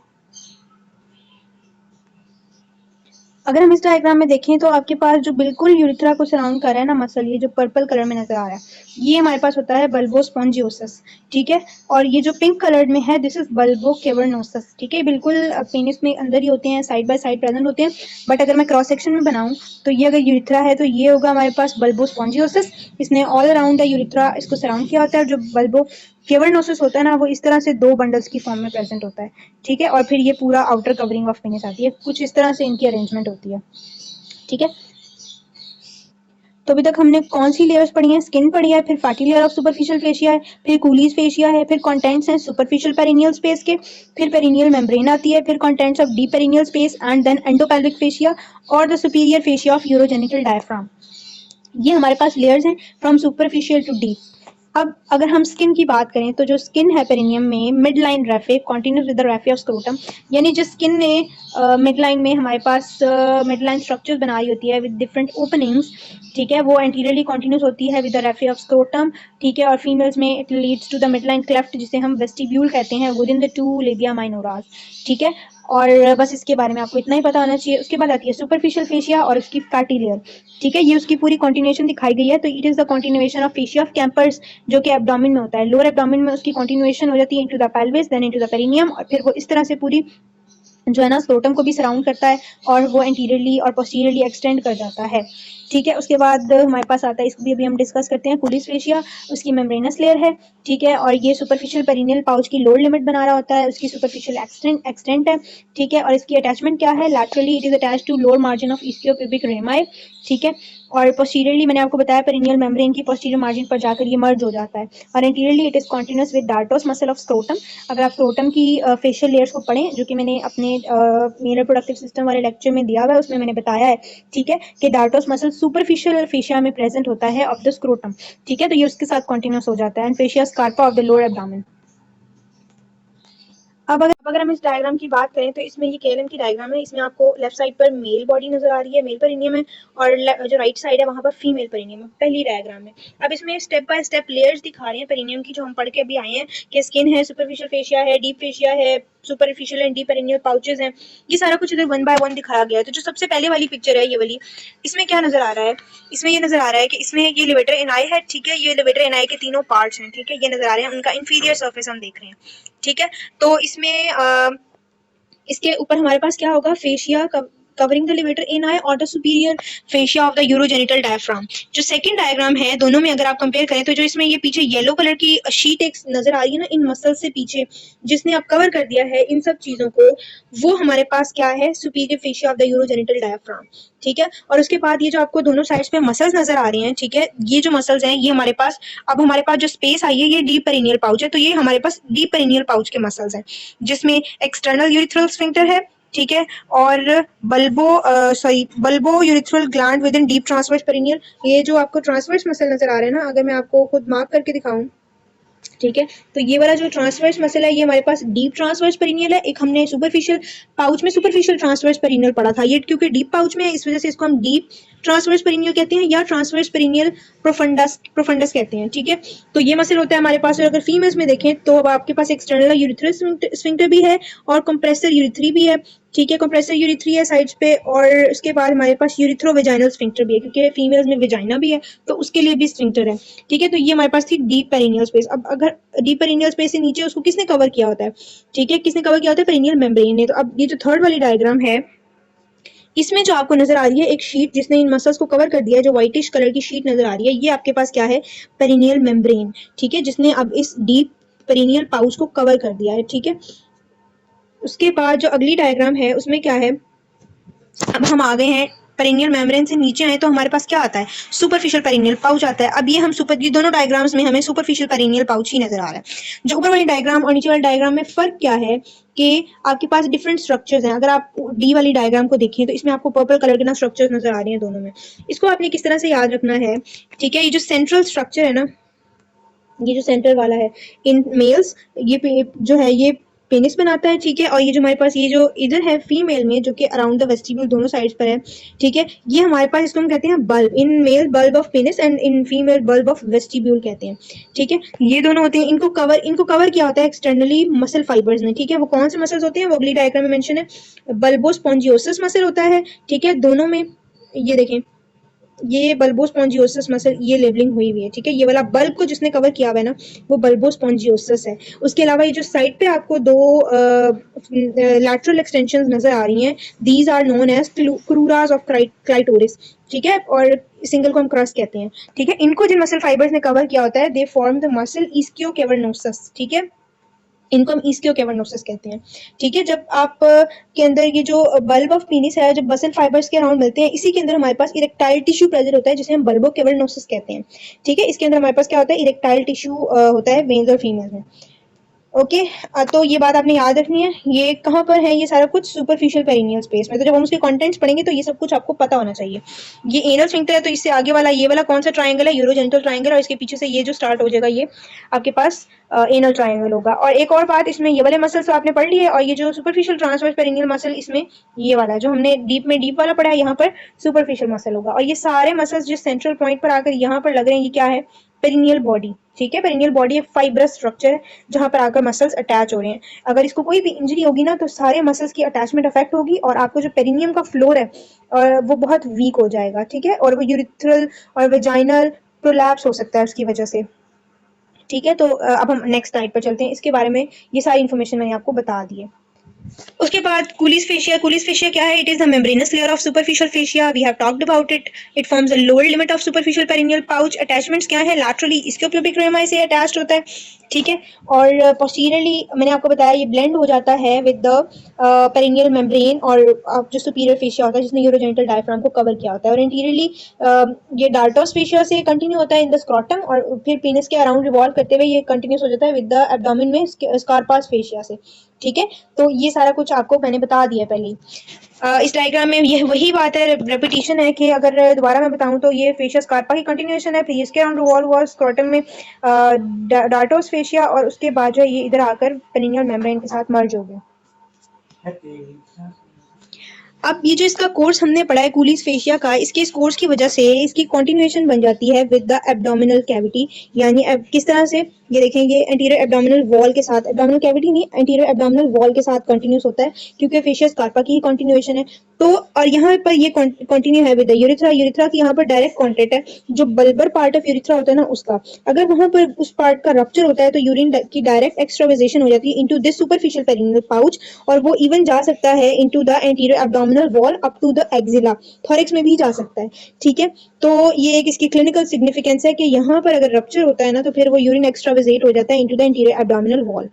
अगर हम इस डायग्राम में देखें तो आपके पास जो बिल्कुल यूरिथ्रा को सराउंड कर रहा है ना मसल, ये जो पर्पल कलर में नजर आ रहा है, ये हमारे पास होता है बल्बो स्पॉन्जियोसस। ठीक है, और ये जो पिंक कलर में है दिस इज बल्बो केवर्नोसस। ठीक है, बिल्कुल पेनिस में अंदर ही होते हैं, साइड बाय साइड प्रेजेंट होते हैं, बट अगर मैं क्रॉस सेक्शन में बनाऊं तो ये अगर यूरिथ्रा है तो ये होगा हमारे पास बल्बो स्पॉन्जियोसस, इसने ऑल अराउंड द यूरिथ्रा इसको सराउंड किया होता है। और जो बल्बो केवर्नोसिस होता है ना वो इस तरह से दो बंडल्स की फॉर्म में प्रेजेंट होता है। ठीक है, और फिर ये पूरा आउटर कवरिंग ऑफ पेनिस आती है, कुछ इस तरह से इनकी अरेंजमेंट होती है। ठीक है, तो अभी तक हमने कौन सी लेयर्स पढ़ी हैं? स्किन पढ़ी है, फिर fatty layer of superficial fascia है, फिर कूलीज फेशिया है, फिर कंटेंट्स हैं सुपरफिशियल पेरिनियल स्पेस के, फिर पेरिनियल मेम्ब्रेन आती है, फिर contents of deep perineal space and then endopelvic fascia और the superior fascia of urogenital diaphragm. ये हमारे पास लेयर्स हैं फ्रॉम सुपरफिशियल टू डीप। अब अगर हम स्किन की बात करें तो जो स्किन है पेरिनियम में midline raphe continuous with the raphe of scrotum, यानी जो स्किन ने मिड लाइन में हमारे पास मिड लाइन स्ट्रक्चर्स बनाई होती है विद डिफरेंट ओपनिंग्स, ठीक है, वो एंटीरियरली कॉन्टिन्यूस होती है with the raphe of scrotum, ठीक है, और फीमेल्स में it leads to the midline cleft जिसे हम वेस्टिब्यूल कहते हैं within the two labia minora, ठीक है। और बस इसके बारे में आपको इतना ही पता होना चाहिए। उसके बाद आती है सुपरफिशियल फेशिया और उसकी फैटी लेयर, ठीक है, ये उसकी पूरी कॉन्टिन्यूएशन दिखाई गई है। तो it is the continuation of fascia of campers जो कि एब्डोमेन में होता है। लोअर एब्डोमेन में उसकी कॉन्टिन्यूएशन हो जाती है into the pelvis, then into the perineum, और फिर वो इस तरह से पूरी जो है ना स्क्रोटम को भी सराउंड करता है और वो एंटीरियरली और पोस्टीरियरली एक्सटेंड कर जाता है, ठीक है। उसके बाद हमारे पास आता है, इसको भी अभी हम डिस्कस करते हैं, कुलिस फेशिया, उसकी मेम्ब्रेनस लेयर है, ठीक है, और ये सुपरफिशियल पेरिनियल पाउच की लोअर लिमिट बना रहा होता है, उसकी सुपरफिशियल एक्सटेंट है, ठीक है, और इसकी अटैचमेंट क्या है, laterally it is attached to lower margin of ischiopubic rami, ठीक है, और पोस्टीरियरली मैंने आपको बताया पेरिनियल मेम्ब्रेन की पोस्टीरियर मार्जिन पर जाकर ये मर्ज हो जाता है, और anteriorly it is continuous with dartos muscle of scrotum. अगर आप स्क्रोटम की फेशियल लेयर्स को पढ़ें, जो कि मैंने अपने मेल रिप्रोडक्टिव सिस्टम वाले लेक्चर में दिया हुआ है, उसमें मैंने बताया है, ठीक है, कि डार्टोस मसल सुपरफिशियल फेशिया में प्रेजेंट होता है ऑफ द स्क्रोटम, ठीक है, तो ये उसके साथ कॉन्टिन्यूस हो जाता है, and fascia स्कार्पा of the lower abdomen. अब अगर हम इस डायग्राम की बात करें तो इसमें ये केएलएम की डायग्राम है। इसमें आपको लेफ्ट साइड पर मेल बॉडी नजर आ रही है, मेल पेरिनियम है, और जो राइट साइड है वहां पर फीमेल पेरिनियम है। पहली डायग्राम है। अब इसमें स्टेप बाय स्टेप लेयर्स दिखा रहे हैं पेरिनियम की, जो हम पढ़ के अभी आए हैं कि स्किन है, सुपरफिशियल फेशिया है, डीप फेशिया है, superficial and deep perineal pouches हैं। ये सारा कुछ इधर वन बाय वन दिखाया गया है। तो जो सबसे पहले वाली पिक्चर है ये वाली, इसमें क्या नजर आ रहा है, इसमें ये नजर आ रहा है कि इसमें ये लिवेटर एनाई है, ठीक है, ये लिवेटर एनाई के तीनों पार्ट्स हैं, ठीक है, ये नजर आ रहे हैं, उनका इंफीरियर सरफेस हम देख रहे हैं, ठीक है। तो इसमें इसके ऊपर हमारे पास क्या होगा, फेशिया कवरिंग द लिवेटर एनाई और the superior fascia of the urogenital diaphragm. जो सेकंड डायग्राम है, दोनों में अगर आप कंपेयर करें तो जो इसमें ये पीछे येलो कलर की शीट एक नजर आ रही है ना इन मसल से पीछे, जिसने अब कवर कर दिया है इन सब चीजों को, वो हमारे पास क्या है, superior fascia of the urogenital diaphragm, ठीक है। और उसके बाद ये जो आपको दोनों साइड्स पे मसल्स नजर आ रही हैं, ठीक है, ये जो मसल्स हैं ये हमारे पास, अब हमारे पास जो स्पेस आई है ये डीप पेरिनियल पाउच है, तो ये हमारे पास डीप पेरिनियल पाउच के मसल्स हैं, जिसमें एक्सटर्नल यूरिथ्रल स्फिंक्टर है, ठीक है, और bulbourethral gland within deep transverse perineal. ये जो आपको ट्रांसवर्स मसल नजर आ रहे हैं ना, अगर मैं आपको खुद मार्क करके दिखाऊं, ठीक है, तो ये वाला जो ट्रांसवर्स मसल है ये हमारे पास डीप ट्रांसवर्स पेरिनियल है। एक हमने सुपरफिशियल पाउच में सुपरफिशियल ट्रांसवर्स पेरिनियल पढ़ा था, ये क्योंकि डीप पाउच में है इस वजह से इसको हम डीप ट्रांसवर्स पेरिनियल कहते हैं, या ट्रांसवर्स पेरिनियल प्रोफंडस कहते हैं, ठीक है। तो ये मसल होता है हमारे पास। और अगर फीमेल्स में देखें तो अब आपके पास एक्सटर्नल यूरिथ्रल स्फिंक्टर भी है और कंप्रेसर यूरिथ्री भी है, ठीक है, कंप्रेसर यूरिथ्री है साइड्स पे, और उसके बाद हमारे पास यूरिथ्रो वेजाइनल स्फिंक्टर भी है, क्योंकि फीमेल्स में वेजाइना भी है तो उसके लिए भी स्फिंक्टर है, ठीक है। तो ये हमारे पास थी डीप पेरिनियल स्पेस। अब अगर डीप पेरिनियल स्पेस से नीचे उसको किसने कवर किया होता है, ठीक है, किसने कवर किया होता है, पेरिनियल मेम्ब्रेन ने। तो अब ये जो थर्ड वाली डायग्राम है, इसमें जो आपको नजर आ रही है एक शीट जिसने इन मसल्स को कवर कर दिया है, जो व्हाइटिश कलर की शीट नजर आ रही है, ये आपके पास क्या है, पेरिनियल मेम्ब्रेन, ठीक है, जिसने अब इस डीप पेरिनियल पाउच को कवर कर दिया है, ठीक है। उसके बाद जो अगली डायग्राम है उसमें क्या है, अब हम आ गए हैं पेरिनियल मेम्ब्रेन से नीचे आए तो हमारे पास क्या आता है, सुपरफिशियल पेरिनियल पाउच आता है। अब ये हम ये दोनों डायग्राम्स में हमें सुपरफिशियल पेरिनियल पाउच ही नजर आ रहा है। जो ऊपर वाली डायग्राम और नीचे वाली डायग्राम में फर्क क्या है कि आपके पास डिफरेंट स्ट्रक्चर्स हैं। अगर आप डी वाली डायग्राम को देखें तो इसमें आपको पर्पल कलर के ना स्ट्रक्चर्स नजर आ रही हैं दोनों में। इसको आपने किस तरह से याद रखना है, ठीक है, ये जो सेंट्रल स्ट्रक्चर है ना, ये जो सेंटर वाला है इन मेल्स, ये जो है ये पेनिस बनाता है, ठीक है, और ये जो हमारे पास ये जो इधर है फीमेल में, जो कि अराउंड द वेस्टिब्यूल दोनों साइड्स पर है, ठीक है, ये हमारे पास इसको हम कहते हैं bulb, in male bulb of penis and in female bulb of vestibule कहते हैं, ठीक है। ये दोनों होते हैं, इनको कवर किया होता है एक्सटर्नली मसल फाइबर्स ने, ठीक है। वो कौन से मसल्स होते हैं वो अगली डायग्राम में मेंशन है, बल्बोस्पोंजियोसिस मसल होता है, ठीक है, दोनों में। ये देखें, ये बल्बोस्पोंजियोसिस मसल, ये लेबलिंग हुई हुई है, ठीक है, ये वाला बल्ब को जिसने कवर किया हुआ है ना वो बल्बोस्पोंजियोसिस है। उसके अलावा ये जो साइड पे आपको दो लैटरल एक्सटेंशंस नजर आ रही हैं, these are known as crura of clitoris, ठीक है, और सिंगल को हम क्रस कहते हैं, ठीक है। इनको जिन मसल फाइबर्स ने कवर किया होता है दे फॉर्म द मसल इस्कियोकेवर्नोसस, ठीक है, इनको हम इस्कियोकेवर्नोसिस कहते हैं, ठीक है। जब आप के अंदर ये जो बल्ब ऑफ पीनिस है, जब मसल फाइबर्स के अराउंड मिलते हैं, इसी के अंदर हमारे पास इरेक्टाइल टिश्यू प्रेजेंट होता है जिसे हम बल्बोकेवर्नोसिस कहते हैं, ठीक है। इसके अंदर हमारे पास क्या होता है, इरेक्टाइल टिश्यू होता है मेल्स और फीमेल्स में। ओके। तो ये बात आपने याद रखनी है। ये कहाँ पर है ये सारा कुछ? सुपरफिशियल पेरिनियल स्पेस में। तो जब हम उसके कंटेंट्स पढ़ेंगे तो ये सब कुछ आपको पता होना चाहिए। ये एनल स्फिंक्टर है, तो इससे आगे वाला ये वाला कौन सा ट्रायंगल है? Urogenital triangle. और इसके पीछे से ये जो स्टार्ट हो जाएगा ये आपके पास एनल ट्रायंगल होगा। और एक और बात, इसमें ये वाले मसल्स तो आपने पढ़ लिए, और ये जो सुपरफिशियल ट्रांसवर्स पेरिनियल मसल, इसमें ये वाला जो हमने डीप में डीप वाला पढ़ा है, यहाँ पर सुपरफिशियल मसल होगा। और ये सारे मसल्स जिस सेंट्रल पॉइंट पर आकर यहाँ पर लग रहे हैं, ये क्या है? Perineal body. ठीक है, पेरिनियल बॉडी एक फाइब्रस स्ट्रक्चर है जहां पर आकर मसल्स अटैच हो रहे हैं। अगर इसको कोई भी इंजरी होगी ना, तो सारे मसल्स की अटैचमेंट अफेक्ट होगी, और आपको जो पेरिनियम का फ्लोर है वो बहुत वीक हो जाएगा। ठीक है, और वो यूरिथ्रल और वेजाइनल प्रोलैप्स हो सकता है उसकी वजह से। ठीक है, तो अब हम नेक्स्ट स्लाइड पर चलते हैं। इसके बारे में ये सारी इन्फॉर्मेशन मैंने आपको बता दी है। उसके बाद कूलीज फेशिया। कूलीज फेशिया क्या है? It is the membranous layer of superficial fascia. We have talked about it. It forms the lower limit of superficial perineal pouch. Attachments क्या है? लैटरली इस्कियोप्यूबिक रेमा से अटैच्ड होता है। ठीक है, और पोस्टीरियरली मैंने आपको बताया ये ब्लेंड हो जाता है विद द पेरिनियल मेम्ब्रेन, और जो सुपीरियर फेशिया होता है जिसने यूरोजेनिटल डायफ्राम को कवर किया होता है। और इंटीरियरली ये डार्टोस फेशिया से कंटिन्यू होता है इन द स्क्रॉटम, और फिर पेनिस के अराउंड रिवॉल्व करते हुए ये कंटिन्यूस हो जाता है विद द एब्डोमेन में स्कारपास फेशिया से। ठीक है, तो ये सारा कुछ आपको मैंने बता दिया पहले। इस डायग्राम में ये वही बात है, रेपिटेशन है, कि अगर दोबारा मैं बताऊं तो ये फेशिया स्कारपा की कंटिन्यूएशन है। फिर इसके अराउंड रिवॉल्व हुआ स्क्रॉटम में डार्टोस फेशिया, और उसके बाद जो ये इधर आकर पेरिनियल मेम्ब्रेन के साथ मर्ज हो गया। अब ये जो इसका कोर्स हमने पढ़ा है कूलीज फेशिया का, इसके इस कोर्स की वजह से इसकी कंटिन्यूएशन बन जाती है विद द एब्डोमिनल कैविटी। यानी किस तरह से? ये देखेंगे एंटीरियर एब्डोमिनल वॉल के साथ, एब्डोमिनल कैविटी नहीं, एंटीरियर एब्डोमिनल वॉल के साथ कंटिन्यूस होता है, क्योंकि फेशिया स्कारपा की ही कंटिन्यूएशन है। तो और यहाँ पर ये कंटिन्यू है विद द यूरिथ्रा। यूरिथ्रा की यहाँ पर डायरेक्ट कॉन्टेक्ट है, जो बल्बर पार्ट ऑफ यूरिथ्रा होता है ना उसका, अगर वहां पर उस पार्ट का रप्चर होता है तो यूरिन की डायरेक्ट एक्सट्रावाजेशन हो जाती है into this superficial perineal pouch, और वो इवन जा सकता है into the anterior abdominal wall up to the axilla, thorax में भी जा सकता है। ठीक है, तो ये एक इसकी क्लिनिकल सिग्निफिकेंस है कि यहाँ पर अगर रप्चर होता है ना, तो फिर वो यूरिन एक्सट्रावाजेट हो जाता है into the anterior abdominal wall.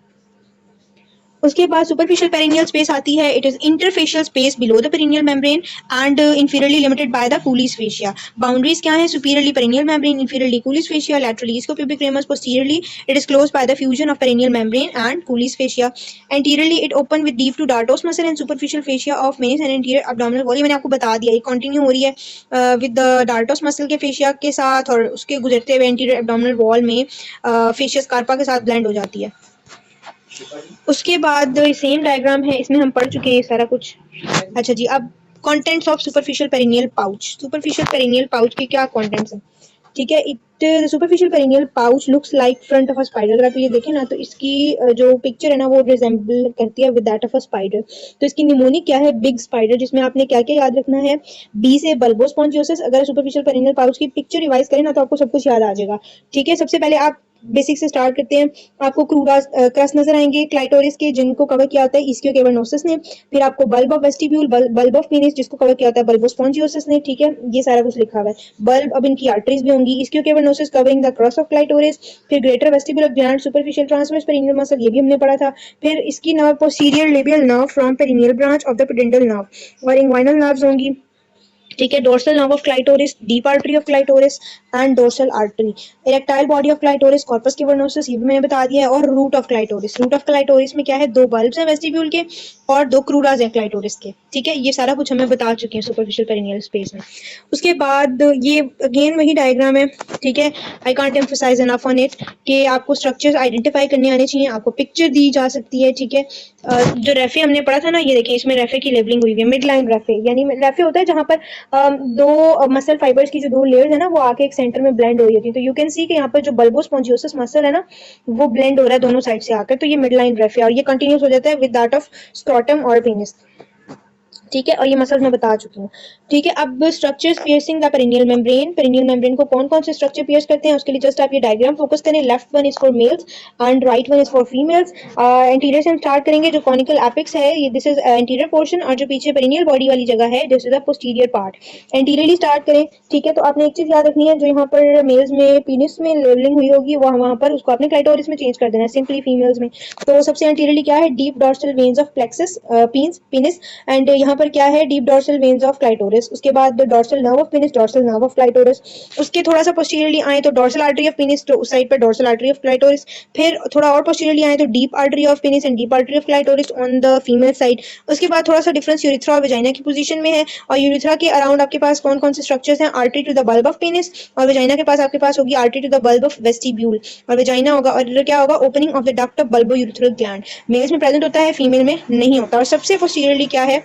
उसके बाद सुपरफिशियल पेरिनियल स्पेस आती है। It is interfascial space below the perineal membrane and inferiorly limited by the Colles fascia. Boundaries क्या है? Superiorly perineal membrane, inferiorly Colles fascia, laterally ischiopubic ramus, posteriorly it is closed by the fusion of perineal membrane and Colles fascia. Anteriorly it open with deep to dartos muscle and superficial fascia of penis and anterior abdominal wall. ये मैंने आपको बता दिया, ये continue हो रही है with the dartos muscle के फेशिया के साथ, और उसके गुजरते हुए एंटीरियर एब्डोमिनल वॉल में फेशिया स्कारपा के साथ ब्लेंड हो जाती है। उसके बाद सेम डायग्राम है, इसमें हम पढ़ चुके हैं सारा कुछ। अच्छा जी, अब contents of superficial perineal pouch. Superficial perineal pouch के क्या कंटेंट्स हैं? ठीक है, it superficial perineal pouch looks like front of a spider. अगर आप ये देखें ना, तो इसकी जो पिक्चर है ना वो रिजेंबल करती है with that of a spider. तो इसकी निमोनिक क्या है? बिग स्पाइडर, जिसमें आपने क्या क्या याद रखना है? बी से बल्बोस्पॉन्जियोसिस। अगर सुपरफिशियल पेरिनियल पाउच की पिक्चर रिवाइज करें ना, तो आपको सब कुछ याद आ जाएगा। ठीक है, सबसे पहले आप बेसिक से स्टार्ट करते हैं। आपको क्रस्ट नजर आएंगे क्लाइटोरिस के, जिनको कवर किया होता है इस्कियो कैवर्नोसिस ने। फिर आपको bulb of vestibule, bulb of penis, जिसको कवर किया होता है बल्बोस्पॉन्जियोसिस ने। ठीक है, ये सारा कुछ लिखा हुआ है। बल्ब, अब इनकी आर्टरीज भी होंगी। Ischiocavernosus covering the crus of clitoris. फिर greater vestibule of gland, superficial transverse perineal muscle, ये भी हमने पढ़ा था। फिर इसकी nerve posterior labial nerve from perineal branch of the pudendal nerve, और इंग्वाइनल नर्व्स होंगी। ठीक है, dorsal nerve of clitoris, deep artery of clitoris and dorsal artery. Erectile body of clitoris, corpus cavernosus, ये भी मैंने बता दिया है। और root of clitoris. Root of clitoris में क्या है? दो बल्ब्स हैं वेस्टिब्यूल के और दो क्रूराज हैं क्लाइटोरिस के। ठीक है, ये सारा कुछ हमें बता चुके हैं सुपरफिशियल पेरिनियल स्पेस में। उसके बाद ये अगेन वही डायग्राम है। ठीक है, I can't emphasize enough on it कि आपको स्ट्रक्चर्स आइडेंटिफाई करने आने चाहिए, आपको पिक्चर दी जा सकती है। ठीक है, जो रेफे हमने पढ़ा था ना, ये देखिए इसमें रेफे की लेबलिंग हुई है। मिड लाइन रेफे, यानी रेफे होता है जहां पर दो मसल फाइबर्स की जो दो लेयर्स है ना, वो आके एक सेंटर में ब्लेंड हो रही होती है। तो यू कैन सी कि यहाँ पर जो बल्बोस्पॉन्जियोसिस मसल है ना, वो ब्लेंड हो रहा है दोनों साइड से आकर। तो ये मिड लाइन रेफे, और ये कंटिन्यूस हो जाता है विद दैट ऑफ स्क्रॉटम और पेनिस। ठीक है, और ये मसल मैं बता चुकी हूँ। ठीक है, अब structures piercing the perineal membrane. Perineal membrane को कौन कौन से स्ट्रक्चर पियर्स करते हैं, उसके लिए जस्ट आप ये डायग्राम फोकस करें। Left one is for mails and right one is for females. Anterior से हम स्टार्ट करेंगे। जो कॉनिकल एपिक्स है, ये दिस इज एंटीरियर पोर्शन, और जो पीछे पेरिनियल बॉडी वाली जगह है, this is the posterior part. Anteriorly start करें। ठीक है, तो आपने एक चीज याद रखनी है, जो यहाँ पर मेल्स में पीनिस में लेवलिंग हुई होगी, वहां पर उसको आपने क्लाइटोरिस में चेंज कर देना है, सिंपली फीमेल्स में। तो सबसे एंटीरियरली क्या है? Deep dorsal veins of plexus penis, and यहाँ पर क्या है, deep dorsal veins of clitoris, उसके बाद dorsal nerve of penis, dorsal nerve of clitoris, उसके थोड़ा सा पोस्टीरियरली आए तो डॉर्सल आर्टरी ऑफ पेनिस, तो उस साइड पर डॉर्सल आर्टरी ऑफ क्लाइटोरिस, फिर थोड़ा और पोस्टीरियरली आए तो deep artery of penis and deep artery of clitoris on the female side. उसके बाद थोड़ा सा डिफरेंस यूरिथ्रा और वेजाइना की पोजीशन में है, और यूरिथ्रा के अराउंड आपके पास कौन कौन से स्ट्रक्चर्स हैं, artery to the bulb of penis, और वेजाइना के पास आपके पास होगी artery to the bulb of vestibule, और वेजाइना होगा और क्या होगा, opening of the duct of bulbourethral gland. Males में प्रेजेंट होता है, फीमेल में नहीं होता। और सबसे पोस्टीरियरली क्या है,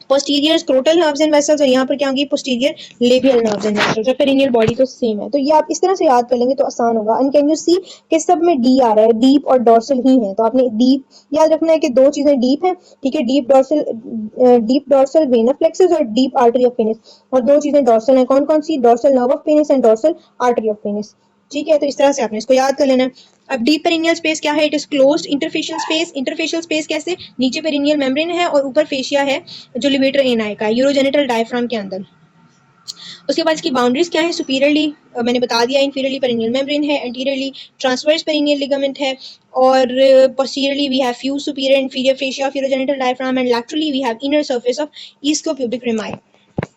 posterior scrotal nerves and vessels, और यहाँ पर क्या होंगी, posterior labial nerves and vessels. और पेरिनियल बॉडी तो सेम है, तो ये आप इस तरह से याद कर लेंगे तो आसान होगा। एंड कैन यू सी कि सब में डी आ रहा है, डीप और डॉर्सल ही है, तो आपने डीप याद रखना है कि दो चीजें डीप हैं, ठीक है, deep dorsal vein of plexus और डीप आर्टरी ऑफ पेनिस, और दो चीजें डॉर्सल हैं, कौन कौन सी, dorsal nerve of penis and dorsal artery of penis, ठीक है। तो इस तरह से आपने इसको याद कर लेना है। अब डीप पेरिनियल स्पेस क्या है, it is closed interfacial space. Interfacial space कैसे, नीचे पेरिनियल मेम्ब्रेन है और ऊपर फेशिया है जो लिवेटर एनाई का, यूरोजेनिटल डायफ्राम के अंदर। उसके बाद इसकी बाउंड्रीज क्या है, सुपीरियरली मैंने बता दिया इंफीरियरली पेरिनियल मेम्ब्रेन है, एंटीरियरली ट्रांसवर्स पेरिनियल लिगामेंट है, और posteriorly we have fuse superior inferior fascia of urogenital diaphragm, and laterally we have inner surface of ischiopubic rami,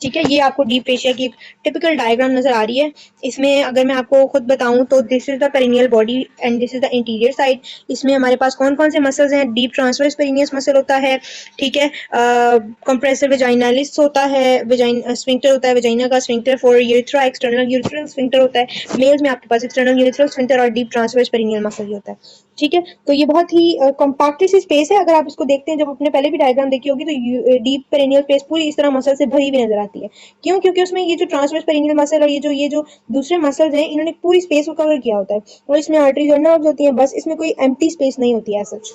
ठीक है। ये आपको डीप फेशिया की एक टिपिकल डायग्राम नजर आ रही है। इसमें अगर मैं आपको खुद बताऊं तो this is the perineal body and this is the interior side. इसमें हमारे पास कौन कौन से मसल्स हैं, डीप ट्रांसवर्स पेरिनियस मसल होता है, ठीक है, कंप्रेसर वेजाइनालिस होता है, स्फिंक्टर होता है वेजाइना का, sphincter for urethra, external urethral sphincter होता है। मेल्स में आपके पास एक्सटर्नल यूरिथ्रल स्फिंक्टर और डीप ट्रांसवर्स पेरिनियल मसल होता है, ठीक है। तो ये बहुत ही कॉम्पैक्ट सी स्पेस है। अगर आप इसको देखते हैं, जब आपने पहले भी डायग्राम देखी होगी, तो डीप पेरिनियल स्पेस पूरी इस तरह मसल से भरी हुई नजर आती है। क्यों, क्योंकि उसमें ये जो ट्रांसवर्स पेरिनियल मसल और ये जो दूसरे मसल्स हैं, इन्होंने पूरी स्पेस को कवर किया होता है, और इसमें आर्टरीज और नर्व्स होती हैं, बस इसमें कोई एम्प्टी स्पेस नहीं होती है सच।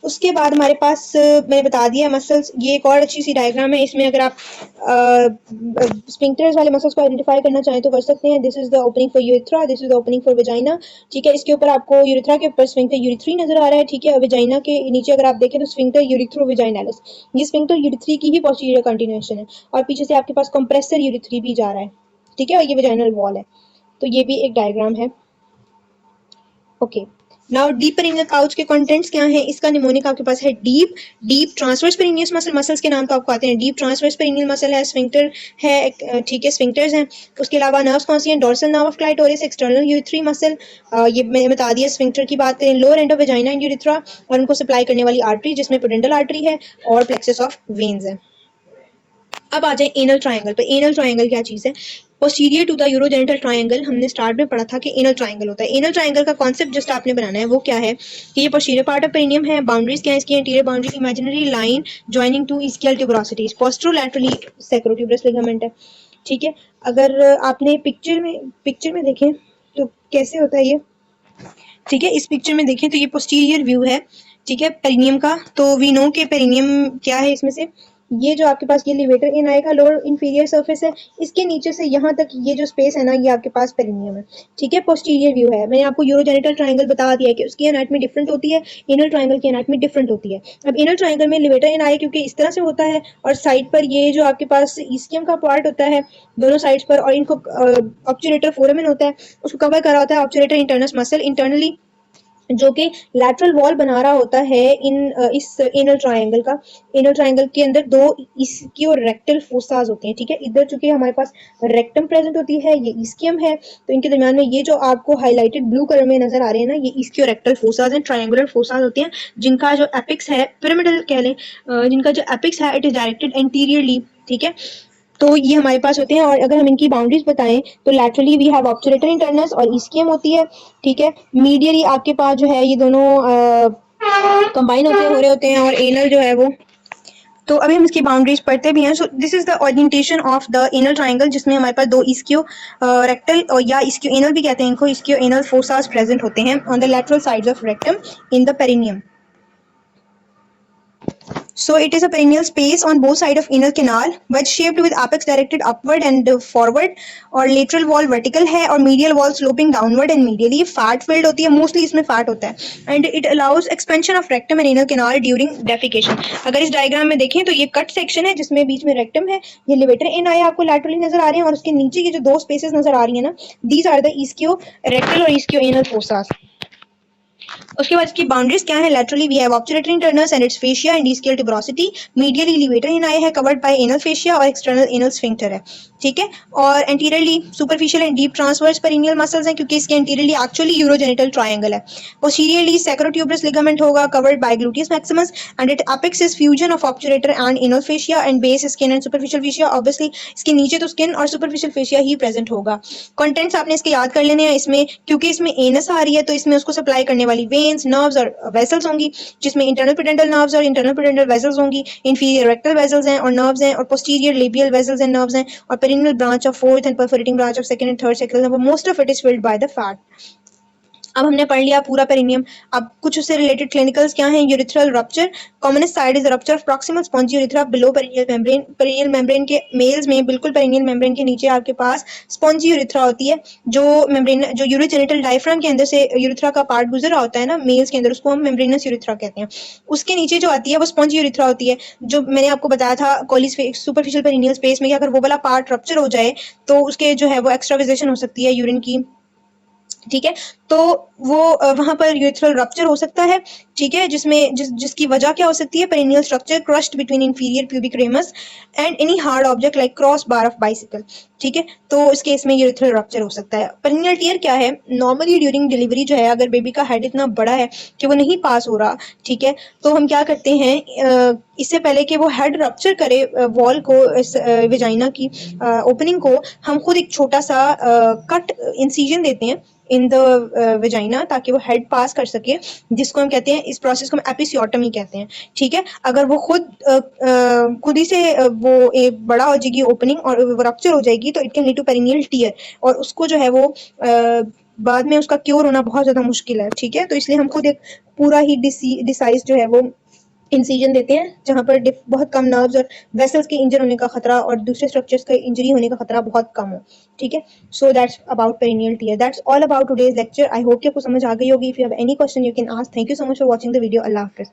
उसके बाद हमारे पास मैंने बता दिया मसल्स, ये एक और अच्छी सी डायग्राम है। इसमें अगर आप स्फिंक्टर्स वाले मसल्स को आइडेंटिफाई करना चाहें तो कर सकते हैं। This is the opening for urethra, this is the opening for vagina, ठीक है। इसके ऊपर आपको यूरिथ्रा के ऊपर स्फिंक्टर यूरिथ्री नजर आ रहा है, ठीक है। वेजाइना के नीचे अगर आप देखें तो स्फिंक्टर यूरिथ्रो वेजाइनालिस, ये स्फिंक्टर यूरिथ्री की ही पोस्टीरियर कंटिन्यूएशन है, और पीछे से आपके पास कंप्रेसर यूरिथ्री भी जा रहा है, ठीक है, और ये वेजाइनल वॉल है। तो ये भी एक डायग्राम है, okay. Now deep perineal pouch के कंटेंट्स क्या हैं, इसका निमोनिक आपके पास है deep transverse perineus muscle, muscles के नाम तो आपको आते हैं, डीप ट्रांसवर्स पेरिनियल मसल है, स्फिंक्टर है, ठीक है, स्फिंक्टर्स हैं। उसके अलावा नर्व्स कौन सी हैं, dorsal nerve of clitoris, external urethra muscle, ये मैंने बता दिया। स्फिंक्टर की बात करें, lower end of vagina and urethra, और उनको सप्लाई करने वाली आर्टरी जिसमें पोडेंटल आर्टरी है और प्लेक्सस ऑफ वेन्स है। अब आ जाए एनल ट्रायंगल पे। एनल ट्रायंगल क्या चीज है, posterior to the urogenital triangle, हमने स्टार्ट में पढ़ा था कि एनल ट्रायंगल होता है। एनल ट्रायंगल का कॉन्सेप्ट जस्ट आपने बनाना है, वो क्या है कि ये पोस्टीरियर पार्ट ऑफ पेरिनियम है, बाउंड्रीज क्या है इसकी, interior boundary imaginary line joining two ischial tuberosities, posterolaterally sacrotuberous ligament है, ठीक है। अगर आपने पिक्चर में देखें तो कैसे होता है ये, ठीक है, इस पिक्चर में देखें तो ये पोस्टीरियर व्यू है, ठीक है, पेरिनियम का। तो वी नो के पेरिनियम क्या है, इसमें से ये जो आपके पास ये लिवेटर एनाई का लोअर इंफीरियर सरफेस है, इसके नीचे से यहाँ तक ये जो स्पेस है ना, ये आपके पास पेरिनियम है, ठीक है, पोस्टीरियर व्यू है। मैंने आपको यूरोजेनिटल ट्रायंगल बता दिया है कि उसकी एनाटमी डिफरेंट होती है, एनल ट्रायंगल की एनाटमी डिफरेंट होती है। अब एनल ट्रायंगल में लिवेटर एनाई क्योंकि इस तरह से होता है, और साइड पर ये जो आपके पास इस्कियम का पार्ट होता है दोनों साइड्स पर, और इनको ऑब्चुरेटर फोरामेन होता है, उसको कवर करा होता है ऑब्चुरेटर इंटरनस मसल इंटरनली, जो कि लैटरल वॉल बना रहा होता है इस एनल ट्रायंगल का। एनल ट्रायंगल के अंदर दो इसकी और रेक्टल फोसाज होते हैं, ठीक है। इधर चूंकि हमारे पास रेक्टम प्रेजेंट होती है, ये इस्कियम है, तो इनके दरमियान में ये जो आपको हाईलाइटेड ब्लू कलर में नजर आ रहे हैं ना, ये इस्कियो रेक्टल फोसाज हैं, ट्रायंगुलर फोसाज होते हैं, जिनका जो एपिक्स है पिरामिडल कह लें, जिनका जो एपिक्स है इट इज डायरेक्टेड एंटीरियरली, ठीक है। तो ये हमारे पास होते हैं। और अगर हम इनकी बाउंड्रीज बताएं तो लैटरली वी हैव ऑब्चुरेटर इंटरनस और इस्कियम होती है, ठीक है। मीडियली आपके पास जो है ये दोनों कंबाइन हो रहे होते हैं, और एनल जो है वो, तो अभी हम इसकी बाउंड्रीज पढ़ते भी हैं। So this is the orientation of the anal triangle, जिसमें हमारे पास दो इस्कियो रेक्टल और या इस्कियो एनल भी कहते हैं इनको, इस्कियो एनल फोसास प्रेजेंट होते हैं on the lateral sides of rectum in the perineum. So it is a perineal space on both sides of anal canal, wedge shaped with apex directed upward and forward, और lateral wall vertical है और medial wall sloping downward and medially fat filled होती है, mostly इसमें fat होता है, and it allows expansion of rectum and anal canal during defecation। अगर इस डायग्राम में देखें तो ये कट सेक्शन है जिसमें बीच में रेक्टम है, ये लिवेटर एनाई आपको लैटरली नजर आ रहे हैं, और उसके नीचे की जो दो स्पेसेस नजर आ रही है ना, these are the ischio rectal और ischio anal fossas। उसके बाद इसकी बाउंड्रीज क्या है, laterally we have obturator internus and its fascia and ischial tuberosity, medially levator ani है, कवर्ड बाय एनल फेशिया और एक्सटर्नल एनल स्फिंक्टर है, ठीक है। और anteriorly superficial and deep transverse perineal muscles हैं क्योंकि इसके एंटीरियरली एक्चुअली यूरोजेनिटल ट्रायंगल है। पोस्टीरियरली सैक्रोट्यूबरस लिगामेंट होगा covered by gluteus maximus and it apex is fusion of obturator and anal fascia and base skin and superficial fascia. Obviously इसके नीचे तो skin और superficial fascia ही present होगा। Contents आपने इसके याद कर लेने हैं इसमें, क्योंकि इसमें एनस आ रही है तो इसमें उसको सप्लाई करने वाली वेन्स, नर्व्स और वेसल्स होंगी, जिसमें इंटरनल पेडेंटल नर्व्स और इंटरनल पेडेंटल वेसल्स होंगी, इंफीरियर रेक्टल वेसल्स हैं और नर्व्स हैं, और posterior labial vessels and nerves हैं, और perineal branch of fourth and perforating branch of second and third section, most of it is filled by the fat. अब हमने पढ़ लिया पूरा पेरिनियम। अब कुछ उससे रिलेटेड क्लिनिकल्स क्या हैं, urethral rupture, commonest side is rupture of proximal spongy urethra below perineal membrane. Perineal membrane के मेल्स में बिल्कुल पेरिनियल मेम्ब्रेन के नीचे आपके पास स्पॉन्जी यूरिथ्रा होती है, जो मेम्ब्रेन जो यूरोजेनिटल डायफ्राम के अंदर से यूरिथ्रा का पार्ट गुजर रहा होता है ना मेल्स के अंदर, उसको हम मेम्ब्रेनस यूरिथ्रा कहते हैं। उसके नीचे जो आती है वो स्पॉन्जी यूरिथ्रा होती है, जो मैंने आपको बताया था कोलिस सुपरफिशियल पेरिनियल स्पेस में कि अगर वो वाला पार्ट रप्चर हो जाए तो उसके जो है वो एक्स्ट्रावाइजेशन हो सकती है यूरिन की, ठीक है। तो वो वहां पर यूरिथ्रल रप्चर हो सकता है, ठीक है, जिसकी वजह क्या हो सकती है, perineal structure crushed between inferior pubic ramus and any hard object like cross bar of bicycle, ठीक है। तो इस केस में यूरिथ्रल रप्चर हो सकता है। पेरिनियल टियर क्या है, नॉर्मली ड्यूरिंग डिलीवरी जो है अगर बेबी का हेड इतना बड़ा है कि वो नहीं पास हो रहा, ठीक है, तो हम क्या करते हैं, इससे पहले कि वो हेड रप्चर करे वॉल को, इस वेजाइना की ओपनिंग को, हम खुद एक छोटा सा कट इंसिजन देते हैं इन द वेजाइना ताकि वो हेड पास कर सके, जिसको हम कहते हैं, इस प्रोसेस को हम एपिसियोटमी कहते हैं, ठीक है। अगर वो खुद ही से वो एक बड़ा हो जाएगी ओपनिंग और वो रप्चर हो जाएगी तो it can lead to perineal tear, और उसको जो है वो बाद में उसका क्योर होना बहुत ज़्यादा मुश्किल है, ठीक है। तो इसलिए हम खुद एक पूरा ही डिसाइज जो है वो इंसिजन देते हैं जहां पर बहुत कम नर्व्स और वेसल्स के इंजर होने का खतरा और दूसरे स्ट्रक्चर्स का इंजरी होने का खतरा बहुत कम हो, ठीक है। So that's about perineal tear. That's all about today's lecture. I hope कि आपको समझ आ गई होगी। If you have any question you can ask. Thank you so much for watching the video. अल्लाह हाफिज़।